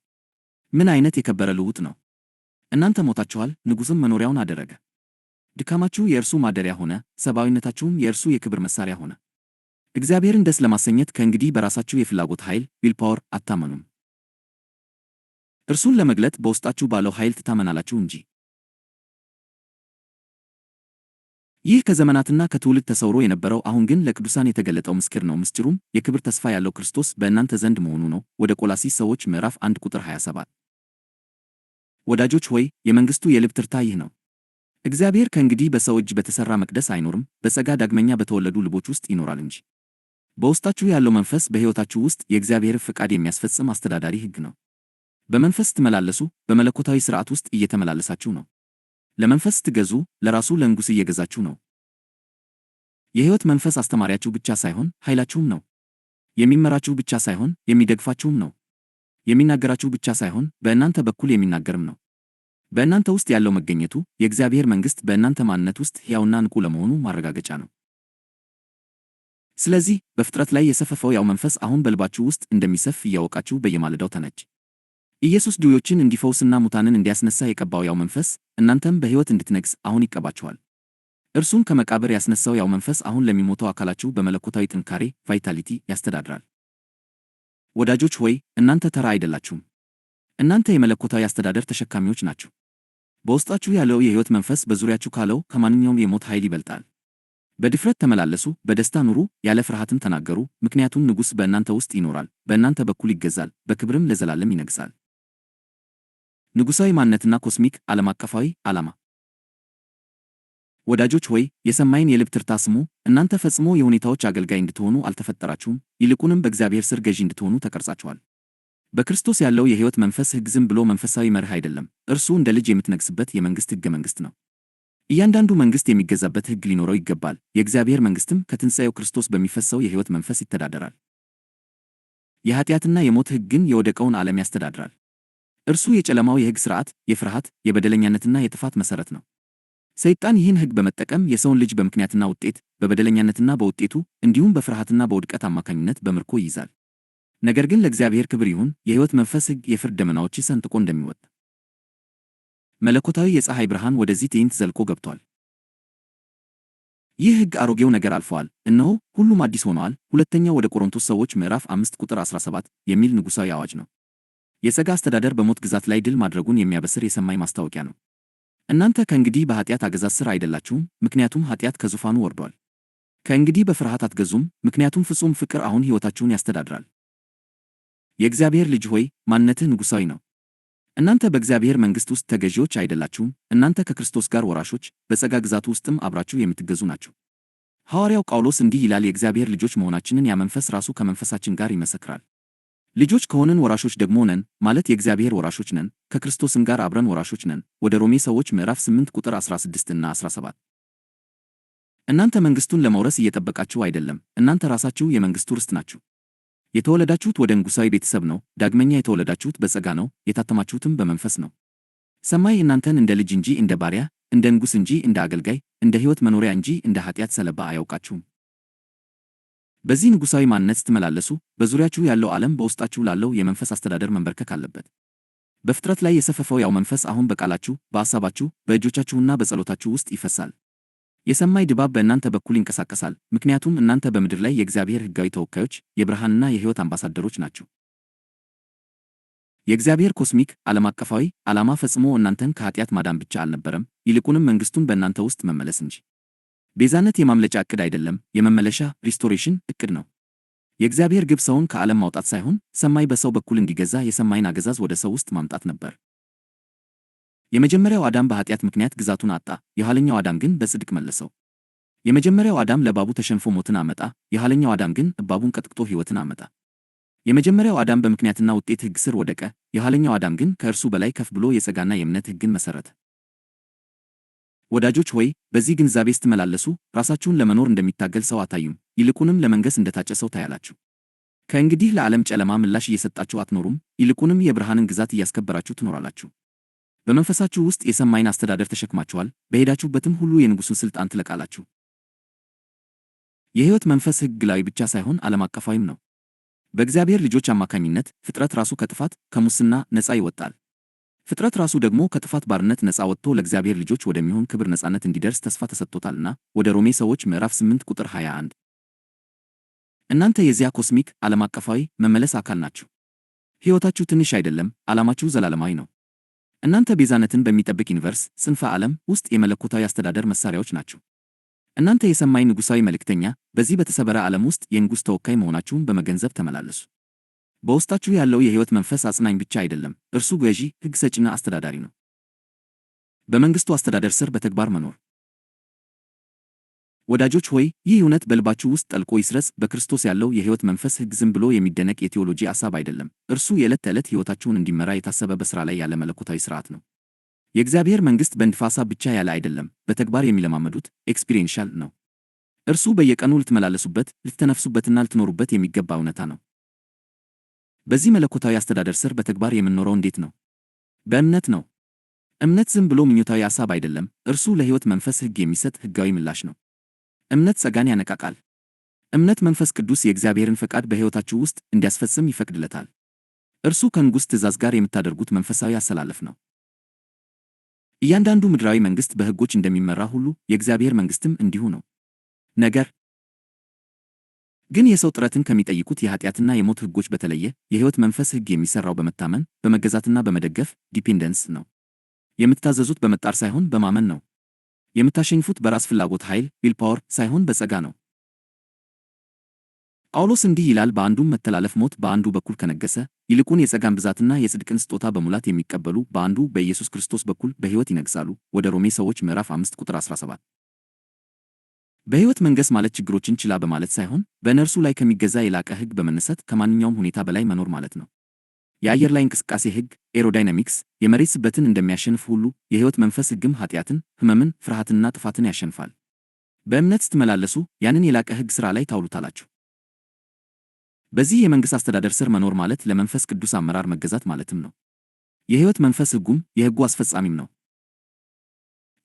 ምን አይነት የከበረ ልውጥ ነው! እናንተ ሞታችኋል፣ ንጉሥም መኖሪያውን አደረገ። ድካማችሁ የእርሱ ማደሪያ ሆነ፣ ሰብአዊነታችሁም የእርሱ የክብር መሣሪያ ሆነ። እግዚአብሔርን ደስ ለማሰኘት ከእንግዲህ በራሳችሁ የፍላጎት ኃይል ዊልፓወር አታመኑም። እርሱን ለመግለጥ በውስጣችሁ ባለው ኃይል ትታመናላችሁ እንጂ። ይህ ከዘመናትና ከትውልድ ተሰውሮ የነበረው አሁን ግን ለቅዱሳን የተገለጠው ምስጢር ነው። ምስጢሩም የክብር ተስፋ ያለው ክርስቶስ በእናንተ ዘንድ መሆኑ ነው። ወደ ቆላስይስ ሰዎች ምዕራፍ 1 ቁጥር 27። ወዳጆች ሆይ የመንግሥቱ የልብ ትርታ ይህ ነው። እግዚአብሔር ከእንግዲህ በሰው እጅ በተሠራ መቅደስ አይኖርም፣ በጸጋ ዳግመኛ በተወለዱ ልቦች ውስጥ ይኖራል እንጂ። በውስጣችሁ ያለው መንፈስ በሕይወታችሁ ውስጥ የእግዚአብሔር ፍቃድ የሚያስፈጽም አስተዳዳሪ ሕግ ነው። በመንፈስ ስትመላለሱ በመለኮታዊ ሥርዓት ውስጥ እየተመላለሳችሁ ነው። ለመንፈስ ስትገዙ ለራሱ ለንጉሥ እየገዛችሁ ነው። የሕይወት መንፈስ አስተማሪያችሁ ብቻ ሳይሆን ኃይላችሁም ነው። የሚመራችሁ ብቻ ሳይሆን የሚደግፋችሁም ነው። የሚናገራችሁ ብቻ ሳይሆን በእናንተ በኩል የሚናገርም ነው። በእናንተ ውስጥ ያለው መገኘቱ የእግዚአብሔር መንግሥት በእናንተ ማንነት ውስጥ ሕያውና ንቁ ለመሆኑ ማረጋገጫ ነው። ስለዚህ በፍጥረት ላይ የሰፈፈው ያው መንፈስ አሁን በልባችሁ ውስጥ እንደሚሰፍ እያወቃችሁ በየማለዳው ተነጅ። ኢየሱስ ድውዮችን እንዲፈውስና ሙታንን እንዲያስነሳ የቀባው ያው መንፈስ እናንተም በሕይወት እንድትነግሥ አሁን ይቀባችኋል። እርሱም ከመቃብር ያስነሳው ያው መንፈስ አሁን ለሚሞተው አካላችሁ በመለኮታዊ ጥንካሬ ቫይታሊቲ ያስተዳድራል። ወዳጆች ሆይ እናንተ ተራ አይደላችሁም። እናንተ የመለኮታዊ አስተዳደር ተሸካሚዎች ናችሁ። በውስጣችሁ ያለው የሕይወት መንፈስ በዙሪያችሁ ካለው ከማንኛውም የሞት ኃይል ይበልጣል። በድፍረት ተመላለሱ፣ በደስታ ኑሩ፣ ያለ ፍርሃትም ተናገሩ፣ ምክንያቱም ንጉሥ በእናንተ ውስጥ ይኖራል፣ በእናንተ በኩል ይገዛል፣ በክብርም ለዘላለም ይነግሣል። ንጉሣዊ ማንነትና ኮስሚክ ዓለም አቀፋዊ ዓላማ። ወዳጆች ሆይ የሰማይን የልብ ትርታ ስሙ። እናንተ ፈጽሞ የሁኔታዎች አገልጋይ እንድትሆኑ አልተፈጠራችሁም፣ ይልቁንም በእግዚአብሔር ሥር ገዢ እንድትሆኑ ተቀርጻችኋል። በክርስቶስ ያለው የሕይወት መንፈስ ሕግ ዝም ብሎ መንፈሳዊ መርህ አይደለም። እርሱ እንደ ልጅ የምትነግሥበት የመንግሥት ሕገ መንግሥት ነው። እያንዳንዱ መንግሥት የሚገዛበት ሕግ ሊኖረው ይገባል። የእግዚአብሔር መንግሥትም ከትንሣኤው ክርስቶስ በሚፈሰው የሕይወት መንፈስ ይተዳደራል። የኃጢአትና የሞት ሕግ ግን የወደቀውን ዓለም ያስተዳድራል። እርሱ የጨለማው የሕግ ሥርዓት፣ የፍርሃት፣ የበደለኛነትና የጥፋት መሠረት ነው። ሰይጣን ይህን ሕግ በመጠቀም የሰውን ልጅ በምክንያትና ውጤት፣ በበደለኛነትና በውጤቱ እንዲሁም በፍርሃትና በውድቀት አማካኝነት በምርኮ ይይዛል። ነገር ግን ለእግዚአብሔር ክብር ይሁን፣ የሕይወት መንፈስ ሕግ የፍርድ ደመናዎች ሰንጥቆ እንደሚወጣ መለኮታዊ የፀሐይ ብርሃን ወደዚህ ትዕይንት ዘልቆ ገብቷል። ይህ ሕግ አሮጌው ነገር አልፈዋል፣ እነሆ ሁሉም አዲስ ሆነዋል። ሁለተኛው ወደ ቆሮንቶስ ሰዎች ምዕራፍ 5 ቁጥር 17 የሚል ንጉሣዊ አዋጅ ነው። የጸጋ አስተዳደር በሞት ግዛት ላይ ድል ማድረጉን የሚያበስር የሰማይ ማስታወቂያ ነው። እናንተ ከእንግዲህ በኃጢአት አገዛዝ ሥር አይደላችሁም፣ ምክንያቱም ኃጢአት ከዙፋኑ ወርዷል። ከእንግዲህ በፍርሃት አትገዙም፣ ምክንያቱም ፍጹም ፍቅር አሁን ሕይወታችሁን ያስተዳድራል። የእግዚአብሔር ልጅ ሆይ ማንነትህ ንጉሣዊ ነው። እናንተ በእግዚአብሔር መንግሥት ውስጥ ተገዢዎች አይደላችሁም። እናንተ ከክርስቶስ ጋር ወራሾች፣ በጸጋ ግዛቱ ውስጥም አብራችሁ የምትገዙ ናችሁ። ሐዋርያው ጳውሎስ እንዲህ ይላል፣ የእግዚአብሔር ልጆች መሆናችንን ያ መንፈስ ራሱ ከመንፈሳችን ጋር ይመሰክራል። ልጆች ከሆንን ወራሾች ደግሞ ነን፣ ማለት የእግዚአብሔር ወራሾች ነን፣ ከክርስቶስም ጋር አብረን ወራሾች ነን። ወደ ሮሜ ሰዎች ምዕራፍ 8 ቁጥር 16 እና 17። እናንተ መንግሥቱን ለመውረስ እየጠበቃችሁ አይደለም፣ እናንተ ራሳችሁ የመንግሥቱ ርስት ናችሁ። የተወለዳችሁት ወደ ንጉሣዊ ቤተሰብ ነው። ዳግመኛ የተወለዳችሁት በጸጋ ነው፣ የታተማችሁትም በመንፈስ ነው። ሰማይ እናንተን እንደ ልጅ እንጂ እንደ ባሪያ፣ እንደ ንጉሥ እንጂ እንደ አገልጋይ፣ እንደ ሕይወት መኖሪያ እንጂ እንደ ኃጢአት ሰለባ አያውቃችሁም። በዚህ ንጉሣዊ ማንነት ስትመላለሱ በዙሪያችሁ ያለው ዓለም በውስጣችሁ ላለው የመንፈስ አስተዳደር መንበርከክ አለበት። በፍጥረት ላይ የሰፈፈው ያው መንፈስ አሁን በቃላችሁ፣ በሐሳባችሁ፣ በእጆቻችሁና በጸሎታችሁ ውስጥ ይፈሳል። የሰማይ ድባብ በእናንተ በኩል ይንቀሳቀሳል፣ ምክንያቱም እናንተ በምድር ላይ የእግዚአብሔር ሕጋዊ ተወካዮች፣ የብርሃንና የሕይወት አምባሳደሮች ናችሁ። የእግዚአብሔር ኮስሚክ ዓለም አቀፋዊ ዓላማ ፈጽሞ እናንተን ከኃጢአት ማዳን ብቻ አልነበረም፣ ይልቁንም መንግሥቱን በእናንተ ውስጥ መመለስ እንጂ። ቤዛነት የማምለጫ ዕቅድ አይደለም፣ የመመለሻ ሪስቶሬሽን ዕቅድ ነው። የእግዚአብሔር ግብ ሰውን ከዓለም ማውጣት ሳይሆን ሰማይ በሰው በኩል እንዲገዛ የሰማይን አገዛዝ ወደ ሰው ውስጥ ማምጣት ነበር። የመጀመሪያው አዳም በኃጢአት ምክንያት ግዛቱን አጣ፣ የኋለኛው አዳም ግን በጽድቅ መለሰው። የመጀመሪያው አዳም ለእባቡ ተሸንፎ ሞትን አመጣ፣ የኋለኛው አዳም ግን እባቡን ቀጥቅጦ ሕይወትን አመጣ። የመጀመሪያው አዳም በምክንያትና ውጤት ሕግ ስር ወደቀ፣ የኋለኛው አዳም ግን ከእርሱ በላይ ከፍ ብሎ የጸጋና የእምነት ሕግን መሠረተ። ወዳጆች ሆይ፣ በዚህ ግንዛቤ ስትመላለሱ ራሳችሁን ለመኖር እንደሚታገል ሰው አታዩም፣ ይልቁንም ለመንገስ እንደታጨ ሰው ታያላችሁ። ከእንግዲህ ለዓለም ጨለማ ምላሽ እየሰጣችሁ አትኖሩም፣ ይልቁንም የብርሃንን ግዛት እያስከበራችሁ ትኖራላችሁ። በመንፈሳችሁ ውስጥ የሰማይን አስተዳደር ተሸክማችኋል፣ በሄዳችሁበትም ሁሉ የንጉሡን ሥልጣን ትለቃላችሁ። የሕይወት መንፈስ ሕግ ግላዊ ብቻ ሳይሆን ዓለም አቀፋዊም ነው። በእግዚአብሔር ልጆች አማካኝነት ፍጥረት ራሱ ከጥፋት ከሙስና ነፃ ይወጣል። ፍጥረት ራሱ ደግሞ ከጥፋት ባርነት ነፃ ወጥቶ ለእግዚአብሔር ልጆች ወደሚሆን ክብር ነፃነት እንዲደርስ ተስፋ ተሰጥቶታልና። ወደ ሮሜ ሰዎች ምዕራፍ 8 ቁጥር 21። እናንተ የዚያ ኮስሚክ ዓለም አቀፋዊ መመለስ አካል ናችሁ። ሕይወታችሁ ትንሽ አይደለም፣ ዓላማችሁ ዘላለማዊ ነው። እናንተ ቤዛነትን በሚጠብቅ ዩኒቨርስ ጽንፈ ዓለም ውስጥ የመለኮታዊ አስተዳደር መሣሪያዎች ናችሁ። እናንተ የሰማይ ንጉሣዊ መልእክተኛ፣ በዚህ በተሰበረ ዓለም ውስጥ የንጉሥ ተወካይ መሆናችሁን በመገንዘብ ተመላለሱ። በውስጣችሁ ያለው የሕይወት መንፈስ አጽናኝ ብቻ አይደለም፣ እርሱ ገዢ፣ ሕግ ሰጪና አስተዳዳሪ ነው። በመንግሥቱ አስተዳደር ስር በተግባር መኖር። ወዳጆች ሆይ፣ ይህ እውነት በልባችሁ ውስጥ ጠልቆ ይስረጽ። በክርስቶስ ያለው የሕይወት መንፈስ ሕግ ዝም ብሎ የሚደነቅ የቴዎሎጂ ሐሳብ አይደለም። እርሱ የዕለት ተዕለት ሕይወታችሁን እንዲመራ የታሰበ በሥራ ላይ ያለ መለኮታዊ ሥርዓት ነው። የእግዚአብሔር መንግሥት በንድፈ ሐሳብ ብቻ ያለ አይደለም፣ በተግባር የሚለማመዱት ኤክስፒሪየንሻል ነው። እርሱ በየቀኑ ልትመላለሱበት፣ ልትተነፍሱበትና ልትኖሩበት የሚገባ እውነታ ነው። በዚህ መለኮታዊ አስተዳደር ስር በተግባር የምንኖረው እንዴት ነው? በእምነት ነው። እምነት ዝም ብሎ ምኞታዊ ሐሳብ አይደለም፣ እርሱ ለሕይወት መንፈስ ሕግ የሚሰጥ ሕጋዊ ምላሽ ነው። እምነት ጸጋን ያነቃቃል። እምነት መንፈስ ቅዱስ የእግዚአብሔርን ፈቃድ በሕይወታችሁ ውስጥ እንዲያስፈጽም ይፈቅድለታል። እርሱ ከንጉሥ ትእዛዝ ጋር የምታደርጉት መንፈሳዊ አሰላለፍ ነው። እያንዳንዱ ምድራዊ መንግሥት በሕጎች እንደሚመራ ሁሉ የእግዚአብሔር መንግሥትም እንዲሁ ነው። ነገር ግን የሰው ጥረትን ከሚጠይቁት የኃጢአትና የሞት ሕጎች በተለየ የሕይወት መንፈስ ሕግ የሚሠራው በመታመን በመገዛትና በመደገፍ ዲፔንደንስ ነው። የምትታዘዙት በመጣር ሳይሆን በማመን ነው። የምታሸንፉት በራስ ፍላጎት ኃይል ዊል ፓወር ሳይሆን በጸጋ ነው። ጳውሎስ እንዲህ ይላል፣ በአንዱም መተላለፍ ሞት በአንዱ በኩል ከነገሰ፣ ይልቁን የጸጋን ብዛትና የጽድቅን ስጦታ በሙላት የሚቀበሉ በአንዱ በኢየሱስ ክርስቶስ በኩል በሕይወት ይነግሣሉ። ወደ ሮሜ ሰዎች ምዕራፍ 5 ቁጥር 17። በሕይወት መንገስ ማለት ችግሮችን ችላ በማለት ሳይሆን በእነርሱ ላይ ከሚገዛ የላቀ ሕግ በመነሳት ከማንኛውም ሁኔታ በላይ መኖር ማለት ነው። የአየር ላይ እንቅስቃሴ ሕግ ኤሮዳይናሚክስ የመሬት ስበትን እንደሚያሸንፍ ሁሉ የሕይወት መንፈስ ሕግም ኃጢአትን፣ ሕመምን፣ ፍርሃትንና ጥፋትን ያሸንፋል። በእምነት ስትመላለሱ ያንን የላቀ ሕግ ሥራ ላይ ታውሉታላችሁ። በዚህ የመንግሥት አስተዳደር ስር መኖር ማለት ለመንፈስ ቅዱስ አመራር መገዛት ማለትም ነው። የሕይወት መንፈስ ሕጉም የሕጉ አስፈጻሚም ነው።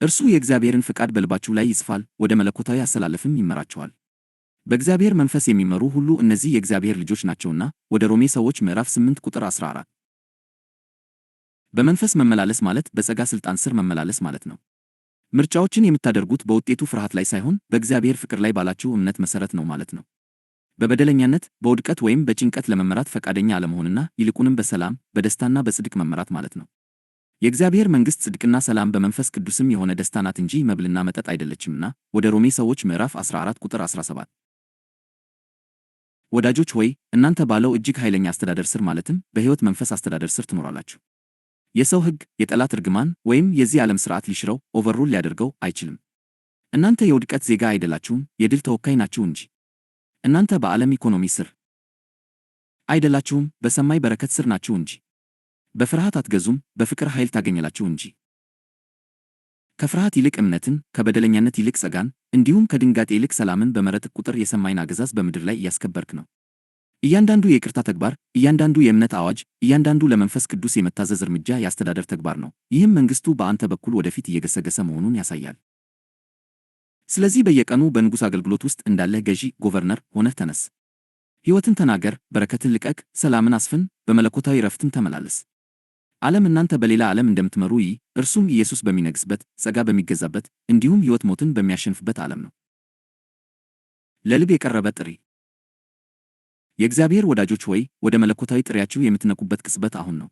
እርሱ የእግዚአብሔርን ፍቃድ በልባችሁ ላይ ይጽፋል፣ ወደ መለኮታዊ አሰላለፍም ይመራችኋል። በእግዚአብሔር መንፈስ የሚመሩ ሁሉ እነዚህ የእግዚአብሔር ልጆች ናቸውና። ወደ ሮሜ ሰዎች ምዕራፍ 8 ቁጥር 14። በመንፈስ መመላለስ ማለት በጸጋ ሥልጣን ስር መመላለስ ማለት ነው። ምርጫዎችን የምታደርጉት በውጤቱ ፍርሃት ላይ ሳይሆን በእግዚአብሔር ፍቅር ላይ ባላችሁ እምነት መሠረት ነው ማለት ነው። በበደለኛነት፣ በውድቀት ወይም በጭንቀት ለመመራት ፈቃደኛ አለመሆንና ይልቁንም በሰላም በደስታና በጽድቅ መመራት ማለት ነው። የእግዚአብሔር መንግሥት ጽድቅና ሰላም በመንፈስ ቅዱስም የሆነ ደስታ ናት እንጂ መብልና መጠጥ አይደለችምና። ወደ ሮሜ ሰዎች ምዕራፍ 14 ቁጥር 17። ወዳጆች ሆይ፣ እናንተ ባለው እጅግ ኃይለኛ አስተዳደር ስር ማለትም በሕይወት መንፈስ አስተዳደር ስር ትኖራላችሁ። የሰው ሕግ፣ የጠላት እርግማን ወይም የዚህ ዓለም ሥርዓት ሊሽረው ኦቨርሩል ሊያደርገው አይችልም። እናንተ የውድቀት ዜጋ አይደላችሁም፣ የድል ተወካይ ናችሁ እንጂ። እናንተ በዓለም ኢኮኖሚ ስር አይደላችሁም፣ በሰማይ በረከት ስር ናችሁ እንጂ። በፍርሃት አትገዙም፣ በፍቅር ኃይል ታገኛላችሁ እንጂ። ከፍርሃት ይልቅ እምነትን፣ ከበደለኛነት ይልቅ ጸጋን፣ እንዲሁም ከድንጋጤ ይልቅ ሰላምን በመረጥክ ቁጥር የሰማይን አገዛዝ በምድር ላይ እያስከበርክ ነው። እያንዳንዱ የይቅርታ ተግባር፣ እያንዳንዱ የእምነት አዋጅ፣ እያንዳንዱ ለመንፈስ ቅዱስ የመታዘዝ እርምጃ የአስተዳደር ተግባር ነው። ይህም መንግሥቱ በአንተ በኩል ወደፊት እየገሰገሰ መሆኑን ያሳያል። ስለዚህ በየቀኑ በንጉሥ አገልግሎት ውስጥ እንዳለህ ገዢ ጎቨርነር ሆነህ ተነስ። ሕይወትን ተናገር፣ በረከትን ልቀቅ፣ ሰላምን አስፍን፣ በመለኮታዊ ረፍትን ተመላለስ። ዓለም እናንተ በሌላ ዓለም እንደምትመሩ እርሱም ኢየሱስ በሚነግሥበት፣ ጸጋ በሚገዛበት፣ እንዲሁም ሕይወት ሞትን በሚያሸንፍበት ዓለም ነው። ለልብ የቀረበ ጥሪ። የእግዚአብሔር ወዳጆች ሆይ፣ ወደ መለኮታዊ ጥሪያችሁ የምትነቁበት ቅጽበት አሁን ነው።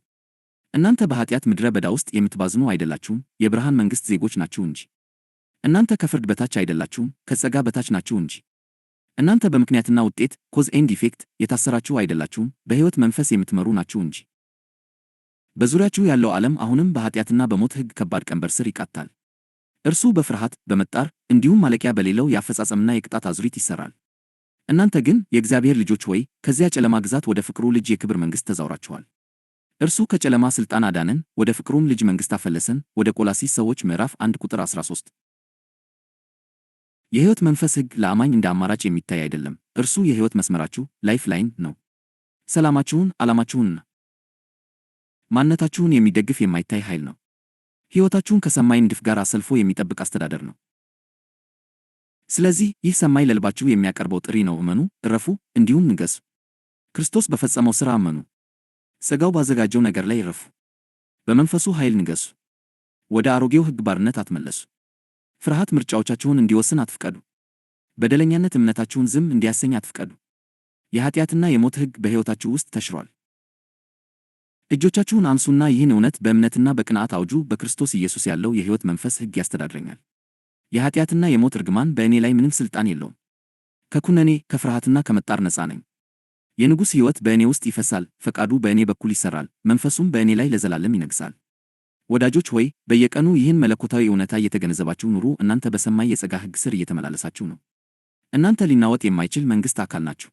እናንተ በኃጢአት ምድረ በዳ ውስጥ የምትባዝኑ አይደላችሁም፣ የብርሃን መንግሥት ዜጎች ናችሁ እንጂ። እናንተ ከፍርድ በታች አይደላችሁም፣ ከጸጋ በታች ናችሁ እንጂ። እናንተ በምክንያትና ውጤት ኮዝ ኤንድ ኢፌክት የታሰራችሁ አይደላችሁም፣ በሕይወት መንፈስ የምትመሩ ናችሁ እንጂ። በዙሪያችሁ ያለው ዓለም አሁንም በኃጢአትና በሞት ሕግ ከባድ ቀንበር ስር ይቃታል። እርሱ በፍርሃት በመጣር እንዲሁም ማለቂያ በሌለው የአፈጻጸምና የቅጣት አዙሪት ይሠራል። እናንተ ግን የእግዚአብሔር ልጆች ሆይ ከዚያ ጨለማ ግዛት ወደ ፍቅሩ ልጅ የክብር መንግሥት ተዛውራችኋል። እርሱ ከጨለማ ሥልጣን አዳነን፣ ወደ ፍቅሩም ልጅ መንግሥት አፈለሰን። ወደ ቆላስይስ ሰዎች ምዕራፍ 1 ቁጥር 13። የሕይወት መንፈስ ሕግ ለአማኝ እንደ አማራጭ የሚታይ አይደለም። እርሱ የሕይወት መስመራችሁ ላይፍ ላይን ነው። ሰላማችሁን፣ ዓላማችሁንና ማንነታችሁን የሚደግፍ የማይታይ ኃይል ነው። ሕይወታችሁን ከሰማይ ንድፍ ጋር አሰልፎ የሚጠብቅ አስተዳደር ነው። ስለዚህ ይህ ሰማይ ለልባችሁ የሚያቀርበው ጥሪ ነው። እመኑ፣ እረፉ፣ እንዲሁም ንገሱ። ክርስቶስ በፈጸመው ሥራ እመኑ። ሥጋው ባዘጋጀው ነገር ላይ እረፉ። በመንፈሱ ኃይል ንገሱ። ወደ አሮጌው ሕግ ባርነት አትመለሱ። ፍርሃት ምርጫዎቻችሁን እንዲወስን አትፍቀዱ። በደለኛነት እምነታችሁን ዝም እንዲያሰኝ አትፍቀዱ። የኃጢአትና የሞት ሕግ በሕይወታችሁ ውስጥ ተሽሯል። እጆቻችሁን አንሱና ይህን እውነት በእምነትና በቅንዓት አውጁ። በክርስቶስ ኢየሱስ ያለው የሕይወት መንፈስ ሕግ ያስተዳድረኛል። የኃጢአትና የሞት እርግማን በእኔ ላይ ምንም ሥልጣን የለውም። ከኩነኔ ከፍርሃትና ከመጣር ነፃ ነኝ። የንጉሥ ሕይወት በእኔ ውስጥ ይፈሳል። ፈቃዱ በእኔ በኩል ይሠራል። መንፈሱም በእኔ ላይ ለዘላለም ይነግሣል። ወዳጆች ሆይ በየቀኑ ይህን መለኮታዊ እውነታ እየተገነዘባችሁ ኑሩ። እናንተ በሰማይ የጸጋ ሕግ ስር እየተመላለሳችሁ ነው። እናንተ ሊናወጥ የማይችል መንግሥት አካል ናችሁ።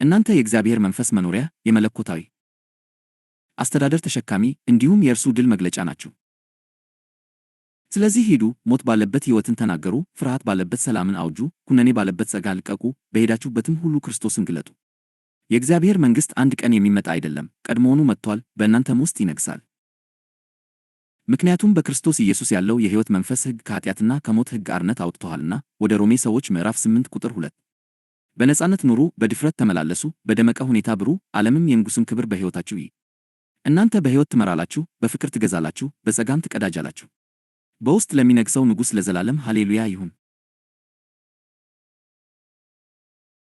እናንተ የእግዚአብሔር መንፈስ መኖሪያ፣ የመለኮታዊ አስተዳደር ተሸካሚ እንዲሁም የእርሱ ድል መግለጫ ናችሁ። ስለዚህ ሂዱ፣ ሞት ባለበት ሕይወትን ተናገሩ፣ ፍርሃት ባለበት ሰላምን አውጁ፣ ኩነኔ ባለበት ጸጋ ልቀቁ፣ በሄዳችሁበትም ሁሉ ክርስቶስን ግለጡ። የእግዚአብሔር መንግሥት አንድ ቀን የሚመጣ አይደለም፣ ቀድሞውኑ መጥቷል፣ በእናንተም ውስጥ ይነግሣል። ምክንያቱም በክርስቶስ ኢየሱስ ያለው የሕይወት መንፈስ ሕግ ከኃጢአትና ከሞት ሕግ አርነት አውጥቶሃልና። ወደ ሮሜ ሰዎች ምዕራፍ 8 ቁጥር 2። በነጻነት ኑሩ፣ በድፍረት ተመላለሱ፣ በደመቀ ሁኔታ ብሩ፣ ዓለምም የንጉሥን ክብር በሕይወታችሁ ይይ። እናንተ በሕይወት ትመራላችሁ፣ በፍቅር ትገዛላችሁ፣ በጸጋም ትቀዳጃላችሁ። በውስጥ ለሚነግሠው ንጉሥ ለዘላለም ሃሌሉያ ይሁን።